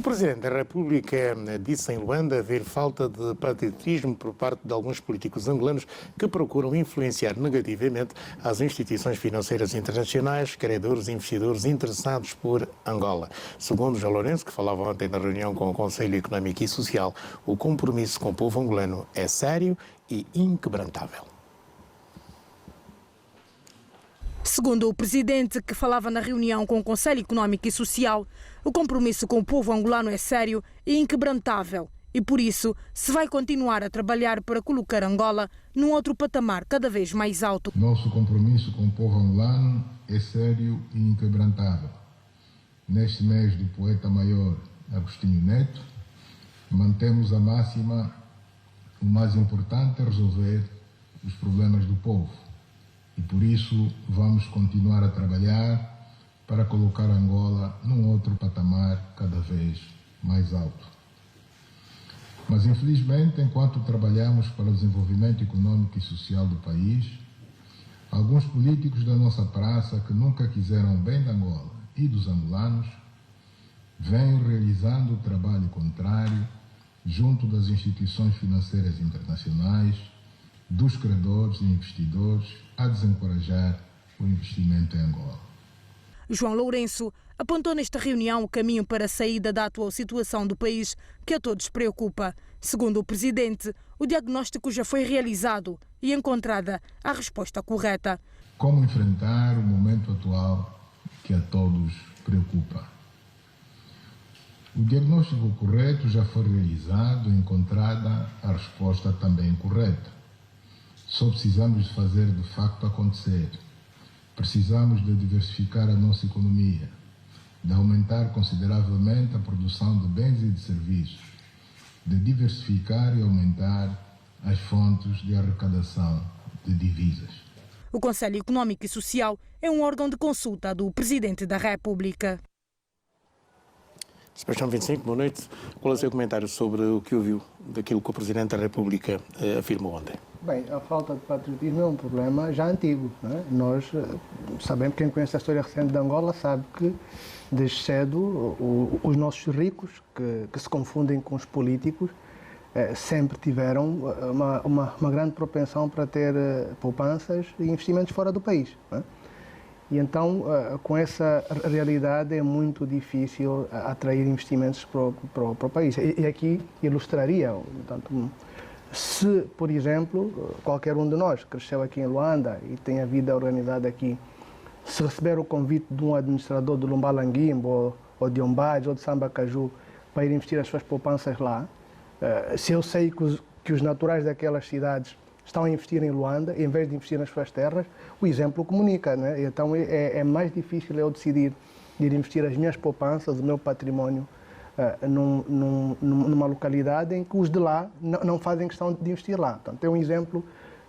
Presidente da República disse em Luanda haver falta de patriotismo por parte de alguns políticos angolanos que procuram influenciar negativamente as instituições financeiras internacionais, credores e investidores interessados por Angola. Segundo João Lourenço, que falava ontem na reunião com o Conselho Económico e Social, o compromisso com o povo angolano é sério e inquebrantável. Segundo o presidente, que falava na reunião com o Conselho Económico e Social, o compromisso com o povo angolano é sério e inquebrantável e, por isso, se vai continuar a trabalhar para colocar Angola num outro patamar cada vez mais alto. Nosso compromisso com o povo angolano é sério e inquebrantável. Neste mês do poeta maior Agostinho Neto, mantemos a máxima: o mais importante é resolver os problemas do povo. E por isso vamos continuar a trabalhar para colocar Angola num outro patamar cada vez mais alto. Mas infelizmente, enquanto trabalhamos para o desenvolvimento econômico e social do país, alguns políticos da nossa praça que nunca quiseram o bem da Angola e dos angolanos vêm realizando o trabalho contrário junto das instituições financeiras internacionais, dos credores e investidores, a desencorajar o investimento em Angola. João Lourenço apontou nesta reunião o caminho para a saída da atual situação do país, que a todos preocupa. Segundo o presidente, o diagnóstico já foi realizado e encontrada a resposta correta. Como enfrentar o momento atual que a todos preocupa? O diagnóstico correto já foi realizado e encontrada a resposta também correta. Só precisamos de fazer de facto acontecer. Precisamos de diversificar a nossa economia, de aumentar consideravelmente a produção de bens e de serviços, de diversificar e aumentar as fontes de arrecadação de divisas. O Conselho Económico e Social é um órgão de consulta do Presidente da República. Sebastião 25, boa noite. Qual é o seu comentário sobre o que ouviu daquilo que o Presidente da República afirmou ontem? Bem, a falta de patriotismo é um problema já antigo. Não é? Nós sabemos, quem conhece a história recente de Angola sabe que, desde cedo, os nossos ricos, que se confundem com os políticos, sempre tiveram uma grande propensão para ter poupanças e investimentos fora do país. Não é? E então, com essa realidade, é muito difícil atrair investimentos para o país. E aqui ilustraria, portanto, se, por exemplo, qualquer um de nós cresceu aqui em Luanda e tem a vida organizada aqui, se receber o convite de um administrador do Lumbalangimbo, ou de Ombadji, ou de Sambacaju, para ir investir as suas poupanças lá, se eu sei que os naturais daquelas cidades estão a investir em Luanda, em vez de investir nas suas terras, o exemplo comunica, né? Então é mais difícil eu decidir de ir investir as minhas poupanças, o meu património, numa localidade em que os de lá não fazem questão de investir lá. Portanto, é um exemplo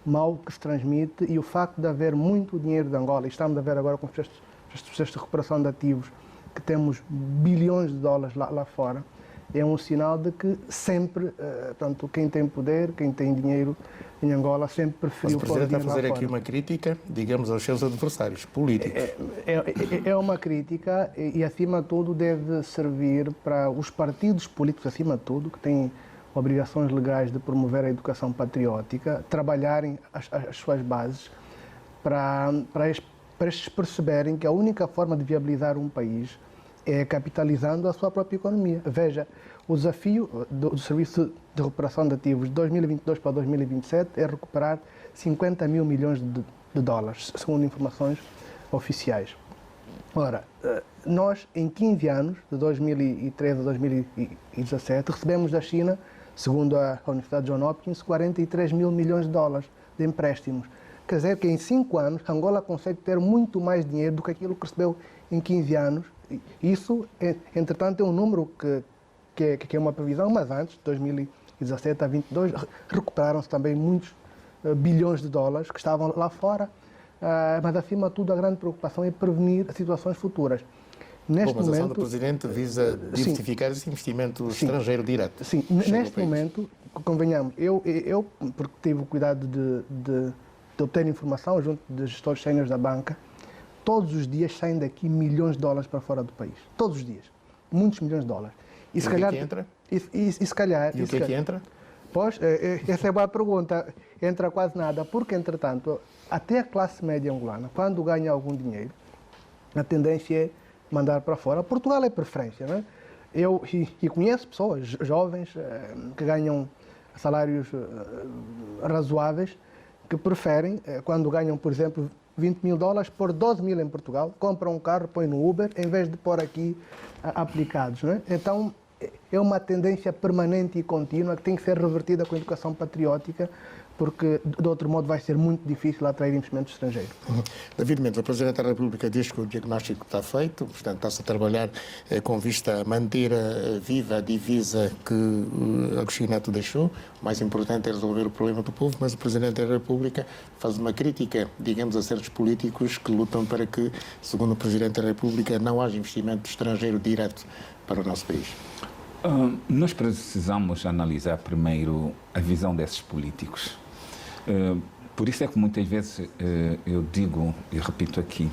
mau que se transmite, e o facto de haver muito dinheiro de Angola, e estamos a ver agora com os processos de recuperação de ativos, que temos bilhões de dólares lá fora, é um sinal de que sempre, portanto, quem tem poder, quem tem dinheiro em Angola, sempre preferiu pôr dinheiro lá fora. Mas o Presidente está a fazer aqui uma crítica, digamos, aos seus adversários políticos. É uma crítica e, acima de tudo, deve servir para os partidos políticos, acima de tudo, que têm obrigações legais de promover a educação patriótica, trabalharem as suas bases para estes perceberem que a única forma de viabilizar um país é capitalizando a sua própria economia. Veja, o desafio do Serviço de Recuperação de Ativos de 2022 para 2027 é recuperar 50 mil milhões de dólares, segundo informações oficiais. Ora, nós, em 15 anos, de 2013 a 2017, recebemos da China, segundo a Universidade Johns Hopkins, 43 mil milhões de dólares de empréstimos. Quer dizer que em 5 anos, Angola consegue ter muito mais dinheiro do que aquilo que recebeu em 15 anos. Isso, entretanto, é um número que é uma previsão, mas antes, de 2017 a 2022, recuperaram-se também muitos bilhões de dólares que estavam lá fora, mas, acima de tudo, a grande preocupação é prevenir situações futuras. Neste momento, a ação do Presidente visa diversificar esse investimento estrangeiro direto. Sim, neste momento, convenhamos, eu porque tive o cuidado de obter informação junto de gestores séniores da banca, todos os dias saem daqui milhões de dólares para fora do país. Todos os dias. Muitos milhões de dólares. E se o calhar, que é que entra? E se calhar... E o que é que entra? Pois, essa é boa pergunta. Entra quase nada, porque, entretanto, até a classe média angolana, quando ganha algum dinheiro, a tendência é mandar para fora. Portugal é preferência, não é? Eu conheço pessoas jovens que ganham salários razoáveis, que preferem, quando ganham, por exemplo, 20 mil dólares, pôr 12 mil em Portugal, compram um carro, põem no Uber, em vez de pôr aqui aplicados, não é? Então, é uma tendência permanente e contínua que tem que ser revertida com a educação patriótica, porque de outro modo vai ser muito difícil atrair investimento estrangeiro. David Mendes, o Presidente da República diz que o diagnóstico está feito, portanto está-se a trabalhar com vista a manter viva a divisa que Agostinho Neto deixou. O mais importante é resolver o problema do povo, mas o Presidente da República faz uma crítica, digamos, a certos políticos que lutam para que, segundo o Presidente da República, não haja investimento estrangeiro direto para o nosso país. Nós precisamos analisar primeiro a visão desses políticos. Por isso é que muitas vezes eu digo e repito aqui,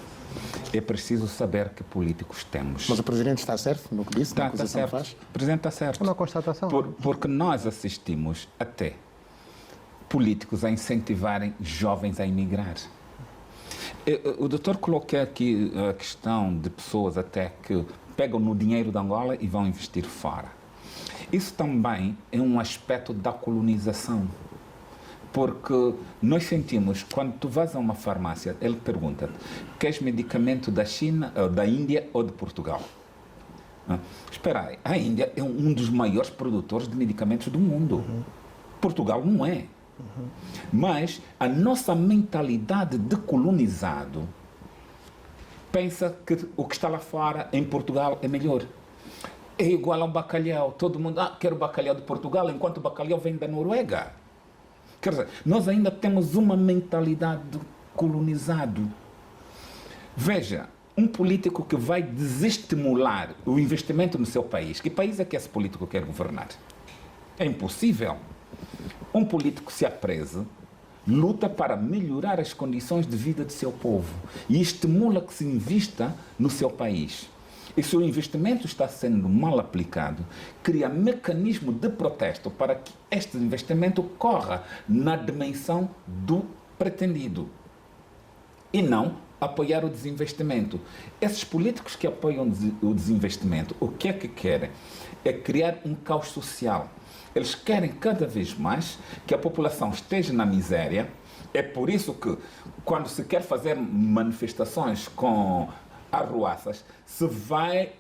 é preciso saber que políticos temos. Mas o Presidente está certo no que disse, na acusação certo. faz? O Presidente está certo. É uma constatação. Porque nós assistimos até políticos a incentivarem jovens a emigrar. O doutor colocou aqui a questão de pessoas até que pegam no dinheiro da Angola e vão investir fora. Isso também é um aspecto da colonização. Porque nós sentimos, quando tu vas a uma farmácia, ele pergunta: queres medicamento da China, da Índia ou de Portugal? Espera aí, a Índia é um dos maiores produtores de medicamentos do mundo. Portugal não é. Mas a nossa mentalidade de colonizado pensa que o que está lá fora, em Portugal, é melhor. É igual ao bacalhau. Todo mundo quer o bacalhau de Portugal, enquanto o bacalhau vem da Noruega. Quer dizer, nós ainda temos uma mentalidade de colonizado. Veja, um político que vai desestimular o investimento no seu país, que país é que esse político quer governar? É impossível. Um político se apreze, luta para melhorar as condições de vida do seu povo e estimula que se invista no seu país. E se o investimento está sendo mal aplicado, cria mecanismo de protesto para que este investimento corra na dimensão do pretendido e não apoiar o desinvestimento. Esses políticos que apoiam o desinvestimento, o que é que querem? É criar um caos social. Eles querem cada vez mais que a população esteja na miséria. É por isso que, quando se quer fazer manifestações com arruaças, se vai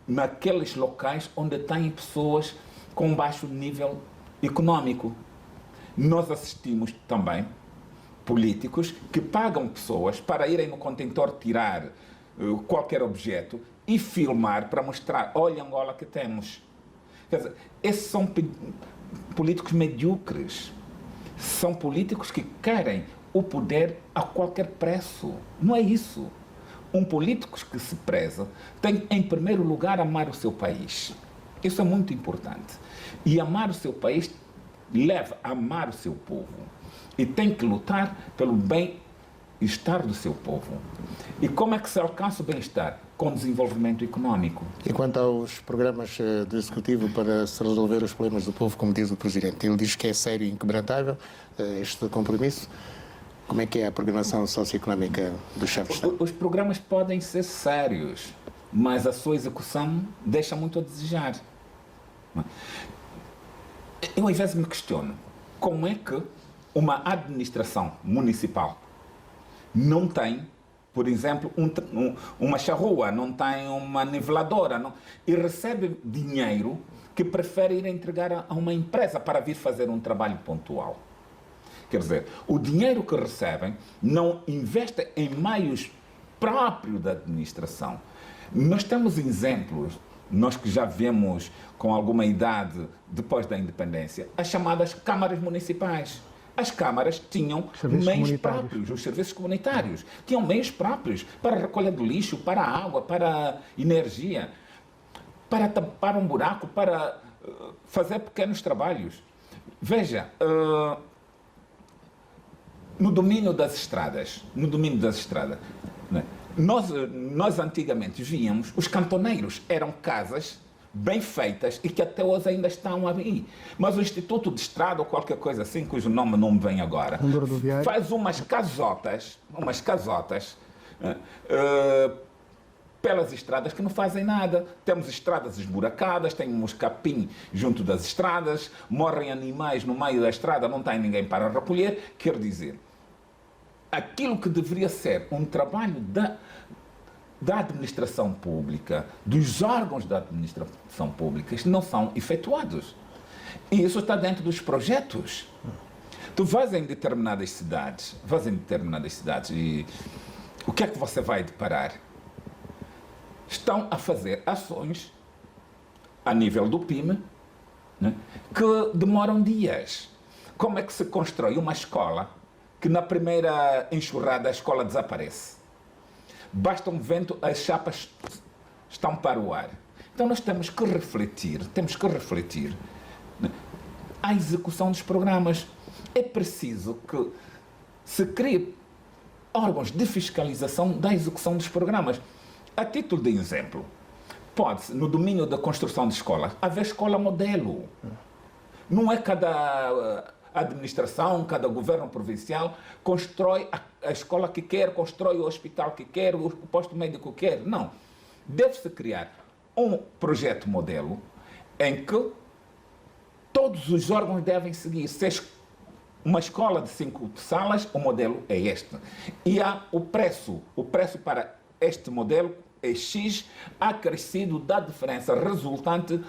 naqueles locais onde têm pessoas com baixo nível econômico. Nós assistimos também políticos que pagam pessoas para irem no contentor tirar qualquer objeto e filmar para mostrar: olha Angola que temos. Quer dizer, esses são políticos medíocres. São políticos que querem o poder a qualquer preço. Não é isso. Um político que se preza tem, em primeiro lugar, amar o seu país. Isso é muito importante. E amar o seu país leva a amar o seu povo. E tem que lutar pelo bem-estar do seu povo. E como é que se alcança o bem-estar? Com desenvolvimento econômico. E quanto aos programas do Executivo para se resolver os problemas do povo, como diz o Presidente, ele diz que é sério e inquebrantável este compromisso. Como é que é a programação socioeconómica do chefe de Estado? Os programas podem ser sérios, mas a sua execução deixa muito a desejar. Eu às vezes me questiono, como é que uma administração municipal não tem, por exemplo, uma charrua, não tem uma niveladora, e recebe dinheiro que prefere ir entregar a uma empresa para vir fazer um trabalho pontual? Quer dizer, o dinheiro que recebem não investem em meios próprios da administração. Nós temos exemplos, nós que já vemos com alguma idade depois da independência, as chamadas câmaras municipais. As câmaras tinham meios próprios, os serviços comunitários, tinham meios próprios para a recolha do lixo, para a água, para a energia, para tapar um buraco, para fazer pequenos trabalhos. Veja, no domínio das estradas, né? Nós antigamente víamos, os cantoneiros eram casas bem feitas e que até hoje ainda estão aí. Mas o Instituto de Estrada ou qualquer coisa assim, cujo nome não me vem agora, faz umas casotas pelas estradas que não fazem nada. Temos estradas esburacadas, temos capim junto das estradas, morrem animais no meio da estrada, não tem ninguém para recolher. Quer dizer, aquilo que deveria ser um trabalho da administração pública, dos órgãos da administração pública, não são efetuados. E isso está dentro dos projetos. Tu vais em determinadas cidades e o que é que você vai deparar? Estão a fazer ações a nível do PIME, né, que demoram dias. Como é que se constrói uma escola que na primeira enxurrada a escola desaparece? Basta um vento, as chapas estão para o ar. Então nós temos que refletir, né, a execução dos programas. É preciso que se crie órgãos de fiscalização da execução dos programas. A título de exemplo, pode-se, no domínio da construção de escolas, haver escola modelo. Não é cada administração, cada governo provincial constrói a escola que quer, constrói o hospital que quer, o posto médico que quer. Não. Deve-se criar um projeto modelo em que todos os órgãos devem seguir. Se uma escola de 5 salas, o modelo é este. E há o preço para este modelo é X, acrescido da diferença resultante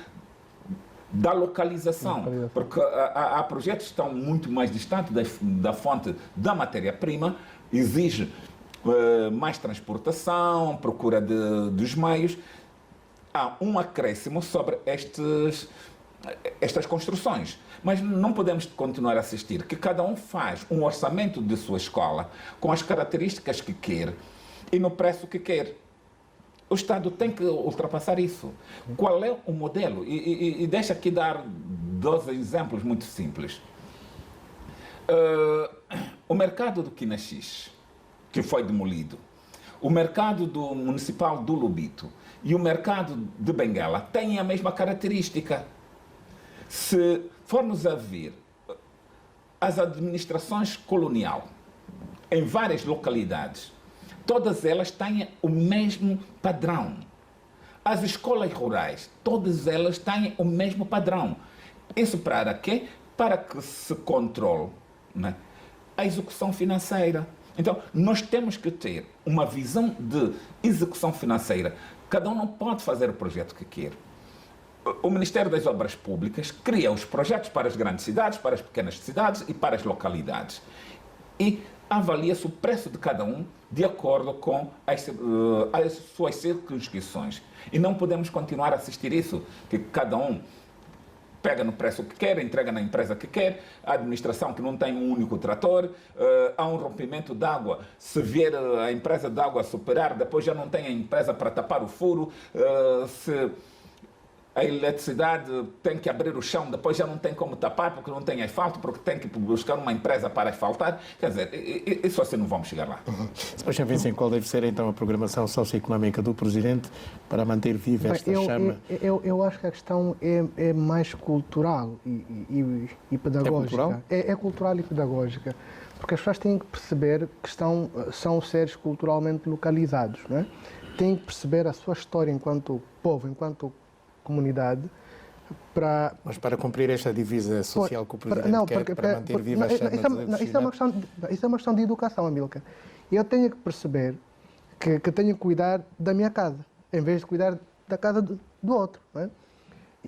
da localização. Porque há projetos que estão muito mais distantes da fonte da matéria-prima, exige mais transportação, procura dos meios. Há um acréscimo sobre estas construções. Mas não podemos continuar a assistir que cada um faz um orçamento de sua escola com as características que quer e no preço que quer. O Estado tem que ultrapassar isso. Qual é o modelo? E deixa aqui dar 2 exemplos muito simples. O mercado do Quinaxis, que foi demolido, o mercado municipal do Lubito e o mercado de Benguela têm a mesma característica. Se formos a ver as administrações colonial em várias localidades, todas elas têm o mesmo padrão. As escolas rurais, todas elas têm o mesmo padrão. Isso para quê? Para que se controle, né, a execução financeira. Então, nós temos que ter uma visão de execução financeira. Cada um não pode fazer o projeto que quer. O Ministério das Obras Públicas cria os projetos para as grandes cidades, para as pequenas cidades e para as localidades. E avalia-se o preço de cada um de acordo com as suas circunscrições. E não podemos continuar a assistir isso, que cada um pega no preço que quer, entrega na empresa que quer, a administração que não tem um único trator, há um rompimento de água, se vier a empresa de água superar, depois já não tem a empresa para tapar o furo, se a eletricidade tem que abrir o chão, depois já não tem como tapar porque não tem asfalto, porque tem que buscar uma empresa para asfaltar. Quer dizer, isso assim não vamos chegar lá. Depois pensem qual deve ser então a programação socioeconómica do Presidente para manter viva esta chama. Eu acho que a questão é mais cultural e pedagógica. É cultural e pedagógica. Porque as pessoas têm que perceber que são seres culturalmente localizados, não é? Têm que perceber a sua história enquanto povo, enquanto comunidade, Mas para cumprir esta divisa social que o Presidente quer, para manter viva a chama isso é uma questão de educação, Amílcar. Eu tenho que perceber que tenho que cuidar da minha casa, em vez de cuidar da casa do outro. Não é?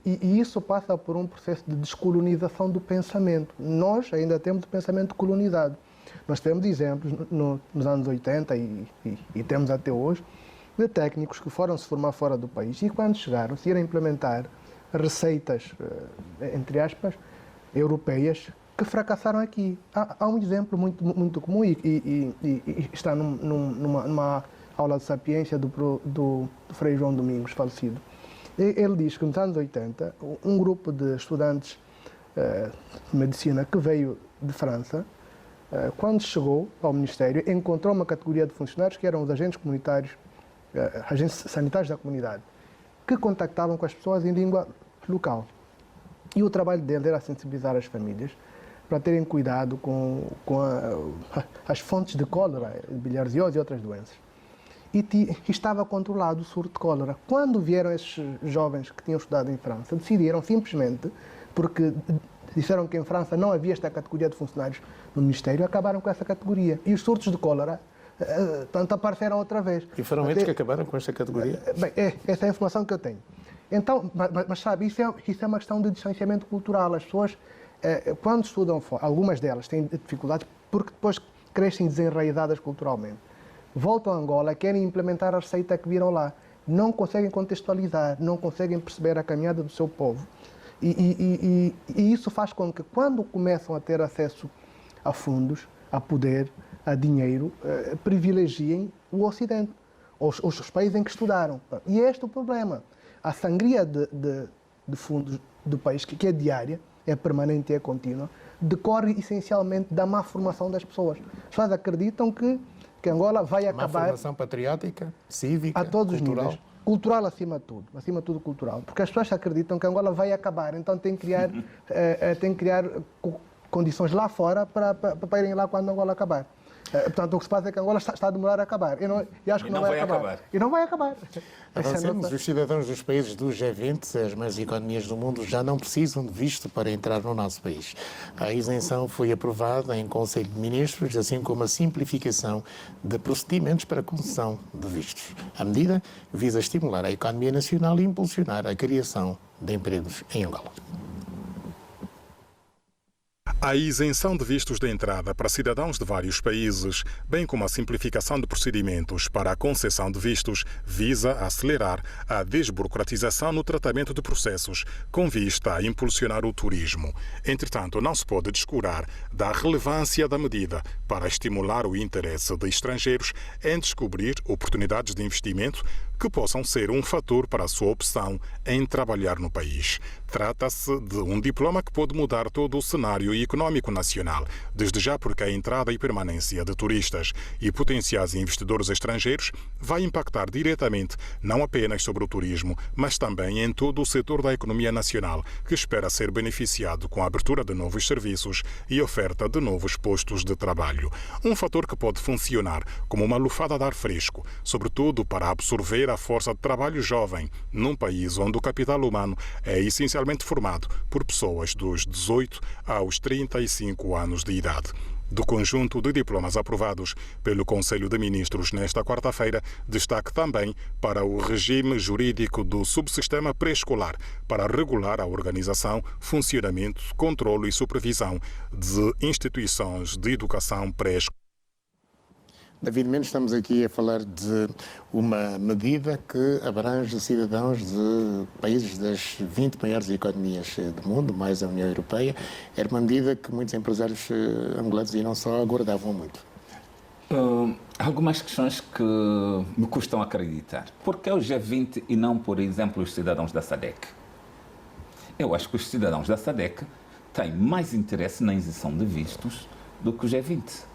E isso passa por um processo de descolonização do pensamento. Nós ainda temos o pensamento colonizado. Nós temos exemplos nos anos 80 e temos até hoje, de técnicos que foram se formar fora do país e quando chegaram, se irem implementar receitas, entre aspas, europeias, que fracassaram aqui. Há um exemplo muito comum e está numa aula de sapiência do Frei João Domingos, falecido. Ele diz que nos anos 80, um grupo de estudantes de medicina que veio de França, quando chegou ao Ministério, encontrou uma categoria de funcionários que eram os agentes comunitários, agentes sanitários da comunidade, que contactavam com as pessoas em língua local. E o trabalho dele era sensibilizar as famílias para terem cuidado com as fontes de cólera, bilharziose e outras doenças. E estava controlado o surto de cólera. Quando vieram esses jovens que tinham estudado em França, decidiram simplesmente, porque disseram que em França não havia esta categoria de funcionários no Ministério, acabaram com essa categoria. E os surtos de cólera, tanto apareceram outra vez. E foram eles que acabaram com esta categoria? Bem, essa é a informação que eu tenho. Então, mas sabe, isso é uma questão de distanciamento cultural. As pessoas, quando estudam fora, algumas delas têm dificuldades porque depois crescem desenraizadas culturalmente. Voltam a Angola, querem implementar a receita que viram lá. Não conseguem contextualizar, não conseguem perceber a caminhada do seu povo. E isso faz com que, quando começam a ter acesso a fundos, a poder, a dinheiro, privilegiem o Ocidente, os países em que estudaram. E é este o problema. A sangria de fundos do país, que é diária, é permanente e é contínua, decorre essencialmente da má formação das pessoas. As pessoas acreditam que Angola vai acabar... Má formação patriótica, cívica, a todos cultural. os níveis. Cultural acima de tudo cultural. Porque as pessoas acreditam que Angola vai acabar, então tem que criar condições lá fora para irem lá quando Angola acabar. Portanto, o que se passa é que Angola está a demorar a acabar. Eu acho que não vai acabar. E não vai acabar. Avancemos, os cidadãos dos países do G20, as maiores economias do mundo, já não precisam de visto para entrar no nosso país. A isenção foi aprovada em Conselho de Ministros, assim como a simplificação de procedimentos para concessão de vistos. A medida visa estimular a economia nacional e impulsionar a criação de empregos em Angola. A isenção de vistos de entrada para cidadãos de vários países, bem como a simplificação de procedimentos para a concessão de vistos, visa acelerar a desburocratização no tratamento de processos, com vista a impulsionar o turismo. Entretanto, não se pode descurar da relevância da medida para estimular o interesse de estrangeiros em descobrir oportunidades de investimento que possam ser um fator para a sua opção em trabalhar no país. Trata-se de um diploma que pode mudar todo o cenário econômico nacional, desde já porque a entrada e permanência de turistas e potenciais investidores estrangeiros vai impactar diretamente não apenas sobre o turismo, mas também em todo o setor da economia nacional, que espera ser beneficiado com a abertura de novos serviços e oferta de novos postos de trabalho. Um fator que pode funcionar como uma lufada de ar fresco, sobretudo para absorver a força de trabalho jovem, num país onde o capital humano é essencialmente formado por pessoas dos 18 aos 35 anos de idade. Do conjunto de diplomas aprovados pelo Conselho de Ministros nesta quarta-feira, destaque também para o regime jurídico do subsistema pré-escolar, para regular a organização, funcionamento, controlo e supervisão de instituições de educação pré-escolar. David Mendes, estamos aqui a falar de uma medida que abrange cidadãos de países das 20 maiores economias do mundo, mais a União Europeia. Era uma medida que muitos empresários angolanos e não só aguardavam muito. Algumas questões que me custam acreditar. Por que o G20 e não, por exemplo, os cidadãos da SADC? Eu acho que os cidadãos da SADC têm mais interesse na isenção de vistos do que o G20.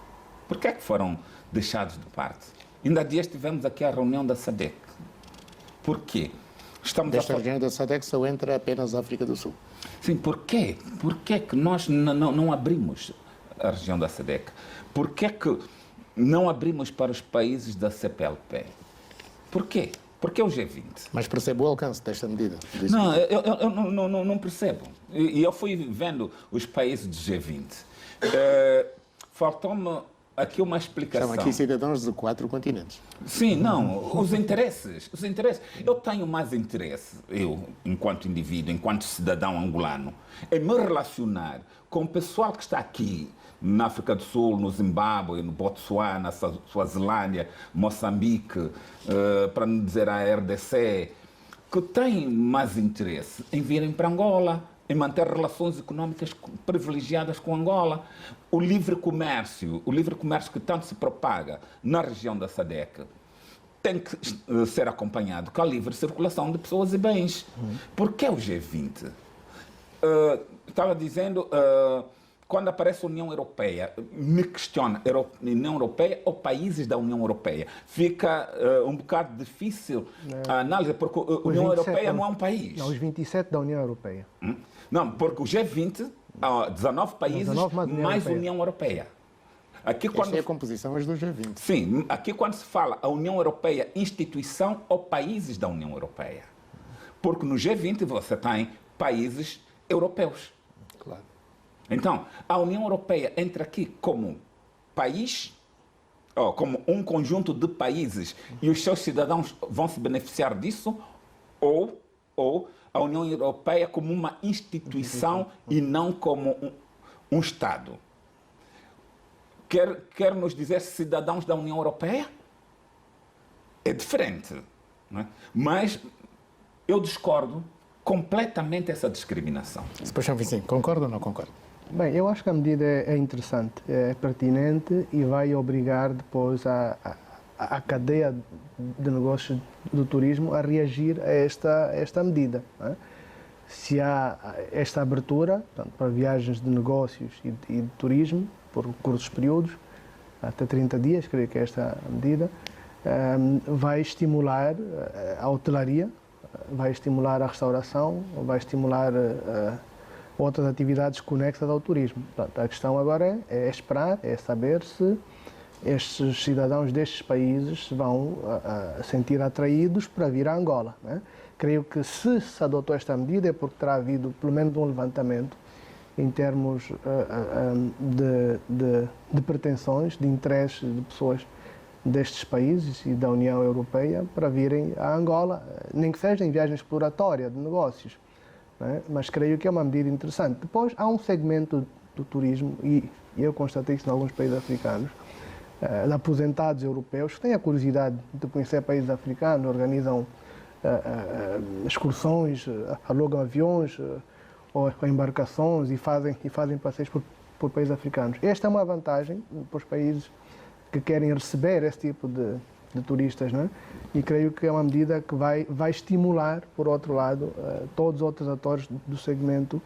Por que é que foram deixados de parte? Ainda há dias tivemos aqui a reunião da SADC. Por quê? Desta reunião da SADC só entra apenas a África do Sul. Sim, por quê? Por que é que nós não abrimos a região da SADC? Por que é que não abrimos para os países da CPLP? Por quê? Porque é o G20. Mas percebe o alcance desta medida? Não, eu não percebo. E eu fui vendo os países do G20. Faltou-me aqui uma explicação. São aqui cidadãos de 4 continentes. Sim, não, os interesses. Eu tenho mais interesse, eu, enquanto indivíduo, enquanto cidadão angolano, em me relacionar com o pessoal que está aqui na África do Sul, no Zimbábue, no Botsuana, Suazilândia, Moçambique, para não dizer a RDC, que têm mais interesse em virem para Angola, em manter relações económicas privilegiadas com Angola. O livre comércio que tanto se propaga na região da SADC, tem que ser acompanhado com a livre circulação de pessoas e bens. Por que o G20? Estava dizendo quando aparece a União Europeia, me questiona, União Europeia ou países da União Europeia? Fica um bocado difícil a análise, porque a União Europeia não é um país. Não, os 27 da União Europeia. Não, porque o G20, 19 países, 19 mais União Europeia. Aqui, Esta é a composição hoje do G20. Sim, aqui quando se fala a União Europeia, instituição ou países da União Europeia. Porque no G20 você tem países europeus. Claro. Então, a União Europeia entra aqui como país, como um conjunto de países, e os seus cidadãos vão se beneficiar disso, ou a União Europeia como uma instituição e não como um Estado. Quer nos dizer cidadãos da União Europeia? É diferente. Não é? Mas eu discordo completamente dessa discriminação. Sebastião Vicente, concorda ou não concorda? Bem, eu acho que a medida é interessante, é pertinente e vai obrigar depois a cadeia de negócios do turismo a reagir a esta medida. Não é? Se há esta abertura, portanto, para viagens de negócios e de turismo, por curtos períodos, até 30 dias, creio que é esta a medida, vai estimular a hotelaria, vai estimular a restauração, vai estimular outras atividades conexas ao turismo. Portanto, a questão agora é esperar, é saber se estes cidadãos destes países vão sentir atraídos para vir a Angola. Né? Creio que se adotou esta medida é porque terá havido pelo menos um levantamento em termos de pretensões, de interesses de pessoas destes países e da União Europeia para virem a Angola, nem que seja em viagem exploratória de negócios. Né? Mas creio que é uma medida interessante. Depois, há um segmento do turismo, e eu constatei isso em alguns países africanos, de aposentados europeus que têm a curiosidade de conhecer países africanos, organizam excursões, alugam aviões ou embarcações e fazem passeios por países africanos. Esta é uma vantagem para os países que querem receber esse tipo de turistas, né? E creio que é uma medida que vai estimular, por outro lado, todos os outros atores do segmento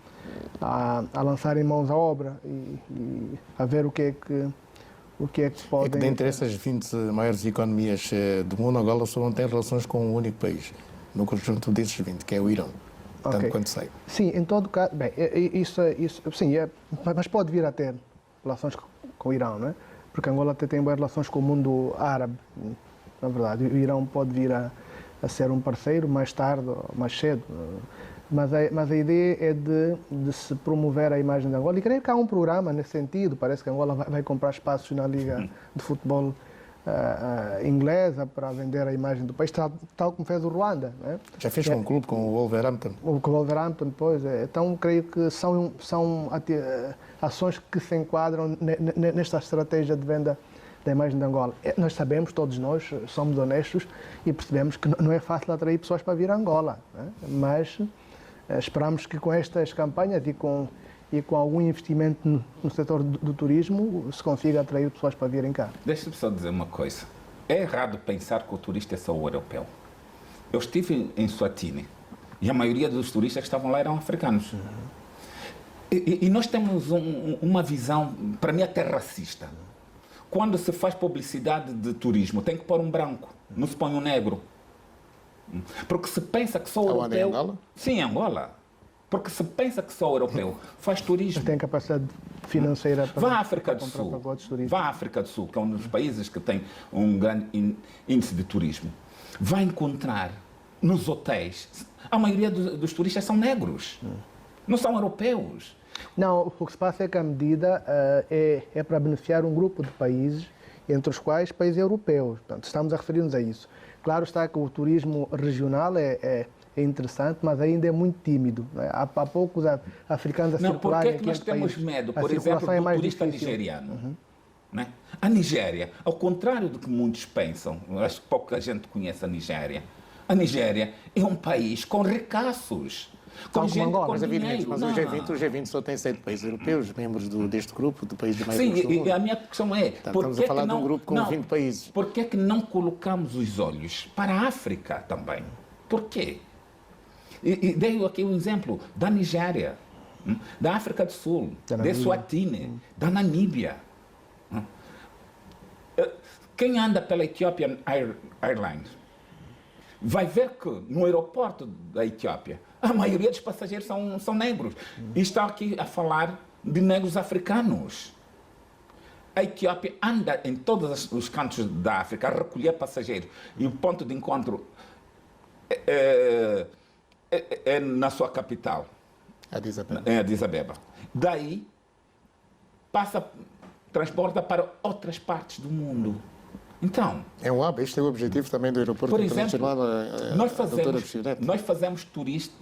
a lançarem mãos à obra e a ver o que é que podem... É que dentre essas 20 maiores economias do mundo, Angola só não tem relações com um único país, no conjunto desses 20, que é o Irão. Tanto quanto sei. Sim, em todo caso, bem, isso sim, mas pode vir a ter relações com o Irão, não é? Porque Angola até tem boas relações com o mundo árabe, na verdade. O Irão pode vir a ser um parceiro mais tarde ou mais cedo, mas a ideia é de se promover a imagem de Angola. E creio que há um programa nesse sentido. Parece que Angola vai comprar espaços na Liga de Futebol inglesa para vender a imagem do país, tal como fez o Ruanda. Né? Já fez com um clube, com o Wolverhampton? Com o Wolverhampton, pois. Então, creio que são ações que se enquadram nesta estratégia de venda da imagem de Angola. Nós sabemos, todos nós, somos honestos e percebemos que não é fácil atrair pessoas para vir a Angola. Né? Mas esperamos que com estas campanhas e com algum investimento no setor do turismo se consiga atrair pessoas para virem cá. Deixa-me só dizer uma coisa. É errado pensar que o turista é só o europeu. Eu estive em Swatini e a maioria dos turistas que estavam lá eram africanos. E nós temos uma visão, para mim, até racista. Quando se faz publicidade de turismo, tem que pôr um branco, não se põe um negro. Porque se pensa que só o europeu... Em Angola? Sim, em Angola. Porque se pensa que só o europeu faz turismo. Tem capacidade financeira para vá à África do Sul. Vá à África do Sul, que é um dos países que tem um grande índice de turismo. Vai encontrar nos hotéis, a maioria dos turistas são negros, não são europeus. Não, o que se passa é que a medida é para beneficiar um grupo de países, entre os quais países europeus. Portanto, estamos a referir-nos a isso. Claro está que o turismo regional é interessante, mas ainda é muito tímido. Não é? Há poucos africanos a circularem aqui. Por que nós temos medo, por exemplo, do turista nigeriano? Não é? A Nigéria, ao contrário do que muitos pensam, acho que pouca gente conhece a Nigéria é um país com ricaços. Com gente Angola, com mas dinheiro. Mas o G20 só tem 7 países europeus, membros deste grupo, de países mais Sim, ricos do mundo. e a minha questão é... Estamos a falar de um grupo com 20 países. Por que é que não colocamos os olhos para a África também? Por quê? E dei aqui um exemplo da Nigéria. da África do Sul, Da de Namíbia. Eswatini, da Namíbia. Quem anda pela Ethiopian Airlines vai ver que no aeroporto da Etiópia a maioria dos passageiros são negros. E está aqui a falar de negros africanos. A Etiópia anda em todos os cantos da África a recolher passageiros. E o ponto de encontro é na sua capital, em Addis Abeba. Daí, transporta para outras partes do mundo. Então, É um hub, este é o objetivo também do aeroporto por exemplo, internacional. nós fazemos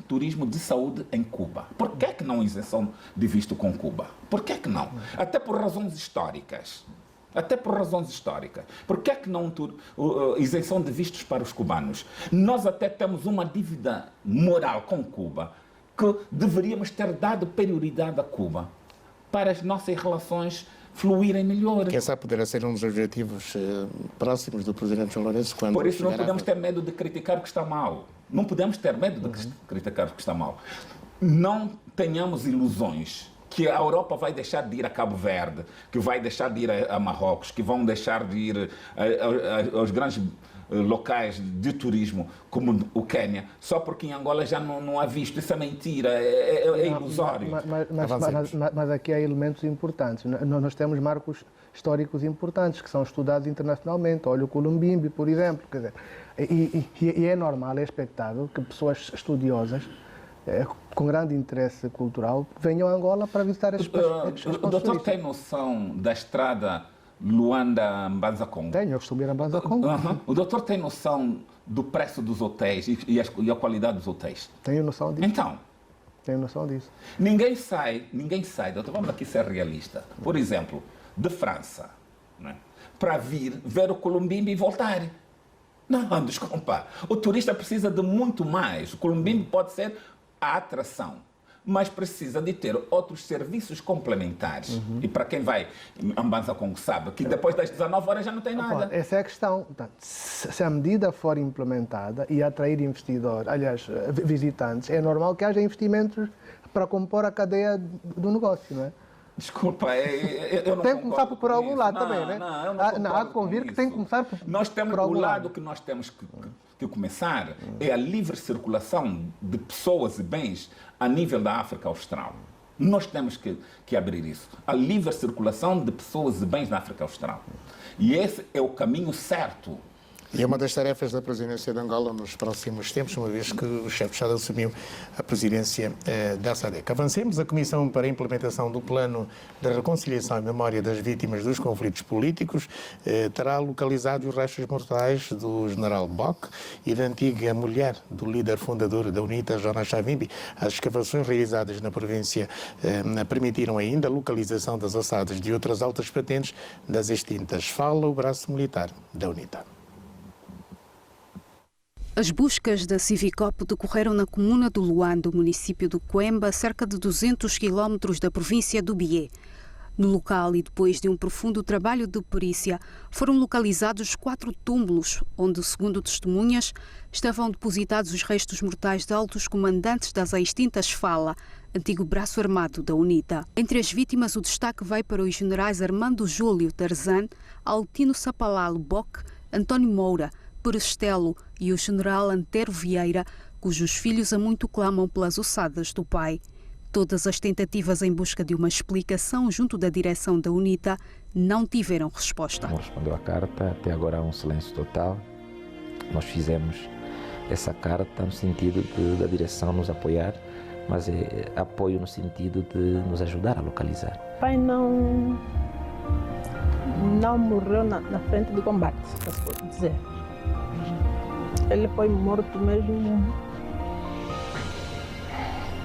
turismo de saúde em Cuba. Por que é que não isenção de visto com Cuba? Por que é que não? Até por razões históricas. Por que é que não isenção de vistos para os cubanos? Nós até temos uma dívida moral com Cuba que deveríamos ter dado prioridade a Cuba para as nossas relações fluírem melhor. Quem sabe poderá ser um dos objetivos próximos do Presidente João Lourenço quando Por isso não chegar à podemos ter medo de criticar o que está mal. Não podemos ter medo de criticar o que está mal. Não tenhamos ilusões que a Europa vai deixar de ir a Cabo Verde, que vai deixar de ir a Marrocos, que vão deixar de ir aos grandes locais de turismo, como o Quênia, só porque em Angola já não há visto. Isso é mentira, é ilusório. Mas aqui há elementos importantes. Nós temos marcos históricos importantes que são estudados internacionalmente. Olha o Columbimbi, por exemplo. Quer dizer, e é normal, é expectável que pessoas estudiosas com grande interesse cultural venham a Angola para visitar esses pontos O doutor turísticos. tem noção da estrada Luanda-Mbanza-Congo? Tenho, eu costumo ir a Mbanza-Congo. O doutor tem noção do preço dos hotéis e a qualidade dos hotéis? Tenho noção disso. Então, Tenho noção disso. ninguém sai, doutor, vamos aqui ser realista. Por exemplo, de França, né, para vir ver o Columbimbi e voltar. Não, desculpa. O turista precisa de muito mais. O Columbimbi pode ser a atração, mas precisa de ter outros serviços complementares. E para quem vai a Mbanza-Congo sabe que depois das 19 horas já não tem nada. Essa é a questão. Portanto, se a medida for implementada e atrair investidores, aliás, visitantes, é normal que haja investimentos para compor a cadeia do negócio, não é? Desculpa, eu não Tem que começar concordo por com algum isso. lado Não, também, né? Não, eu não Há concordo que convir com que tem que isso. começar Nós temos por o algum lado lado. que nós temos que começar é a livre circulação de pessoas e bens a nível da África Austral. Nós temos que abrir isso. A livre circulação de pessoas e bens na África Austral. E esse é o caminho certo. E é uma das tarefas da presidência de Angola nos próximos tempos, uma vez que o chefe de Estado assumiu a presidência da SADC. Avancemos. A Comissão para a Implementação do Plano de Reconciliação e Memória das Vítimas dos Conflitos Políticos terá localizado os restos mortais do general Bock e da antiga mulher do líder fundador da UNITA, Jonas Savimbi. As escavações realizadas na província permitiram ainda a localização das ossadas de outras altas patentes das extintas. Fala o braço militar da UNITA. As buscas da Civicop decorreram na comuna do Luando, município do Coemba, a cerca de 200 quilómetros da província do Bié. No local, e depois de um profundo trabalho de perícia, foram localizados 4 túmulos, onde, segundo testemunhas, estavam depositados os restos mortais de altos comandantes das extintas FALA, antigo braço armado da UNITA. Entre as vítimas, o destaque vai para os generais Armando Júlio Tarzan, Altino Sapalalo Bock, António Moura, Perestelo e o general Antero Vieira, cujos filhos há muito clamam pelas ossadas do pai. Todas as tentativas em busca de uma explicação junto da direção da UNITA não tiveram resposta. Não respondeu à carta, até agora há um silêncio total. Nós fizemos essa carta no sentido da direção nos apoiar, mas é apoio no sentido de nos ajudar a localizar. O pai não morreu na frente do combate, se pode dizer. Ele foi morto mesmo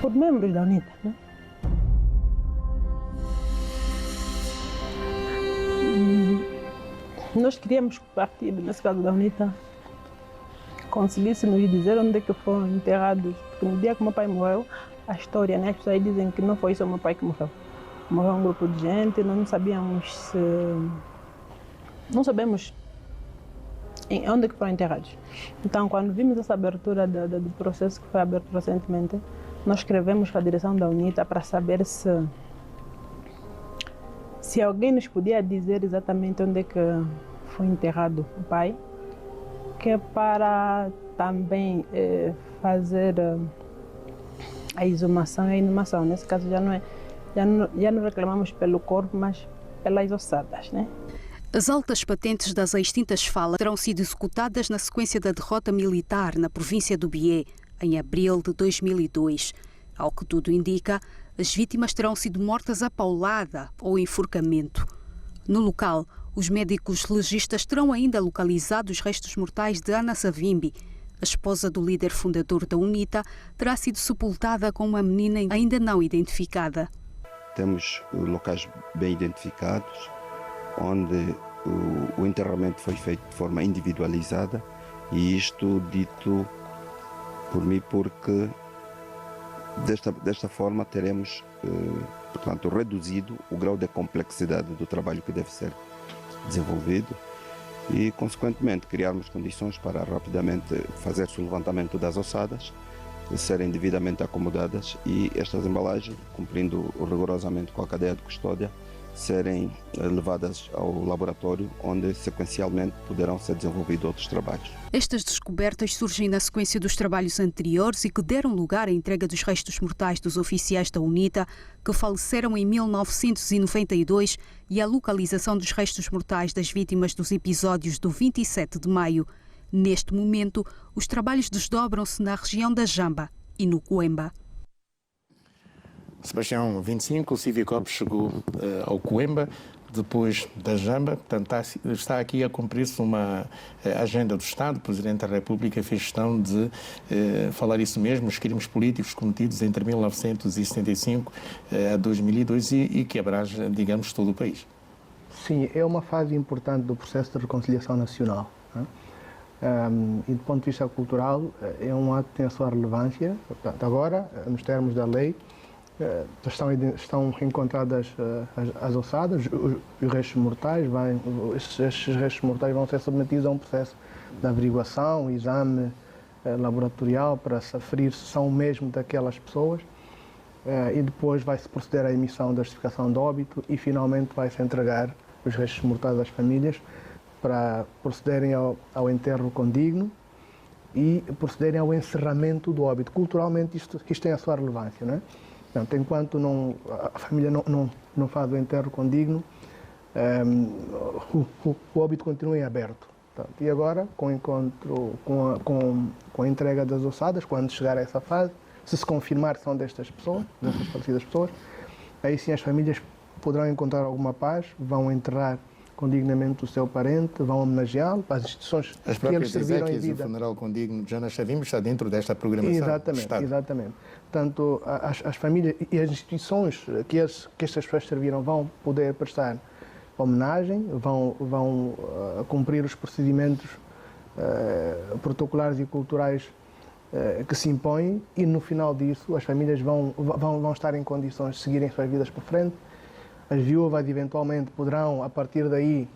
por membros da UNITA, né? Nós queríamos que o partido, nesse caso da UNITA, conseguisse nos dizer onde é que foram enterrados. Porque no dia que meu pai morreu, a história, né? As pessoas dizem que não foi só meu pai que morreu. Morreu um grupo de gente, nós não sabíamos se... Não sabemos onde é que foram enterrados. Então, quando vimos essa abertura do processo que foi aberto recentemente, nós escrevemos para a direção da UNITA para saber se alguém nos podia dizer exatamente onde é que foi enterrado o pai, que é para também fazer a exumação e a inumação. Nesse caso já não reclamamos pelo corpo, mas pelas ossadas, né? As altas patentes das extintas falas terão sido executadas na sequência da derrota militar na província do Bié, em abril de 2002. Ao que tudo indica, as vítimas terão sido mortas à paulada ou enforcamento. No local, os médicos legistas terão ainda localizado os restos mortais de Ana Savimbi. A esposa do líder fundador da UNITA terá sido sepultada com uma menina ainda não identificada. Temos locais bem identificados, onde o enterramento foi feito de forma individualizada, e isto dito por mim porque desta forma teremos, portanto, reduzido o grau de complexidade do trabalho que deve ser desenvolvido e, consequentemente, criarmos condições para rapidamente fazer-se o levantamento das ossadas, serem devidamente acomodadas e estas embalagens, cumprindo rigorosamente com a cadeia de custódia, serem levadas ao laboratório, onde sequencialmente poderão ser desenvolvidos outros trabalhos. Estas descobertas surgem na sequência dos trabalhos anteriores e que deram lugar à entrega dos restos mortais dos oficiais da UNITA que faleceram em 1992 e à localização dos restos mortais das vítimas dos episódios do 27 de maio. Neste momento, os trabalhos desdobram-se na região da Jamba e no Coemba. Sebastião, 25, o Civicop chegou ao Coemba, depois da Jamba, portanto está aqui a cumprir-se uma agenda do Estado. O Presidente da República fez questão de falar isso mesmo, os crimes políticos cometidos entre 1975 a 2002 e que abrange, digamos, todo o país. Sim, é uma fase importante do processo de reconciliação nacional, né? E do ponto de vista cultural, é um ato que tem a sua relevância. Portanto, agora, nos termos da lei, estão encontradas as ossadas, os restos mortais. Estes restos mortais vão ser submetidos a um processo de averiguação, exame laboratorial para se aferir se são mesmo daquelas pessoas, e depois vai-se proceder à emissão da certificação de óbito e finalmente vai-se entregar os restos mortais às famílias para procederem ao enterro condigno e procederem ao encerramento do óbito. Culturalmente isto tem a sua relevância, não é? Portanto, enquanto a família não faz o enterro condigno, o óbito continua em aberto. Portanto, e agora, com o encontro, com a entrega das ossadas, quando chegar a essa fase, se confirmar que são destas falecidas pessoas, aí sim as famílias poderão encontrar alguma paz, vão enterrar condignamente o seu parente, vão homenageá-lo para as instituições que eles serviram em vida. O funeral condigno de Ana Savimbi está dentro desta programação. Exatamente. Portanto, as famílias e as instituições que estas pessoas serviram vão poder prestar homenagem, vão cumprir os procedimentos protocolares e culturais que se impõem, e no final disso as famílias vão estar em condições de seguirem suas vidas por frente. As viúvas eventualmente poderão, a partir daí,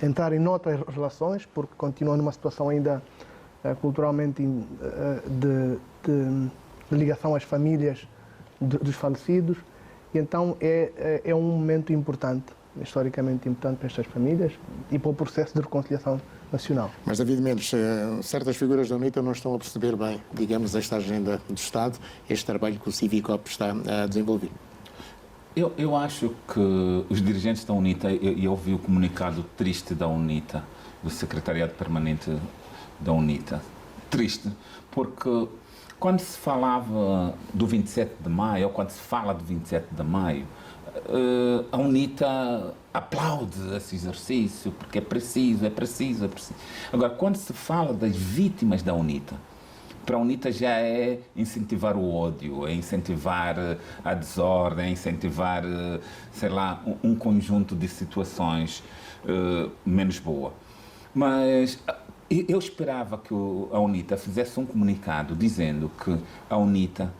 entrar em outras relações, porque continuam numa situação ainda culturalmente de ligação às famílias dos falecidos. E então é um momento importante, historicamente importante para estas famílias e para o processo de reconciliação nacional. Mas, David Mendes, certas figuras da UNITA não estão a perceber bem, digamos, esta agenda do Estado, este trabalho que o Civicop está a desenvolver. Eu acho que os dirigentes da UNITA, eu ouvi o comunicado triste da UNITA, do Secretariado Permanente da UNITA. Triste, porque quando se falava do 27 de maio, ou quando se fala do 27 de maio, a UNITA aplaude esse exercício, porque é preciso. Agora, quando se fala das vítimas da UNITA, para a UNITA já é incentivar o ódio, é incentivar a desordem, é incentivar, sei lá, um conjunto de situações menos boa. Mas eu esperava que a UNITA fizesse um comunicado dizendo que a UNITA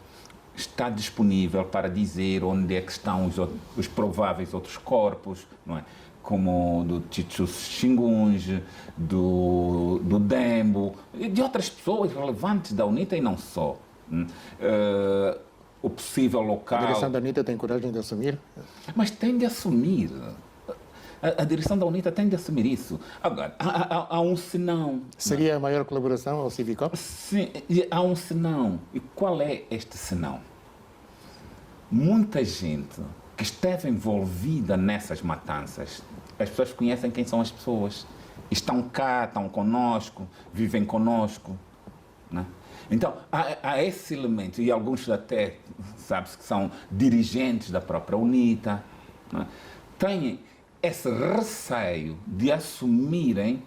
está disponível para dizer onde é que estão os prováveis outros corpos, não é? como do Chichu Xingunge, do Dembo, e de outras pessoas relevantes da UNITA e não só. O possível local... A direção da UNITA tem coragem de assumir? Mas tem de assumir. A direção da UNITA tem de assumir isso. Agora, há um senão. Seria a maior colaboração ao Civicop? Sim, há um senão. E qual é este senão? Muita gente que esteve envolvida nessas matanças, as pessoas conhecem quem são as pessoas. Estão cá, estão conosco, vivem conosco. Né? Então, há esse elemento, e alguns até, sabe-se que são dirigentes da própria UNITA, né? Têm esse receio de assumirem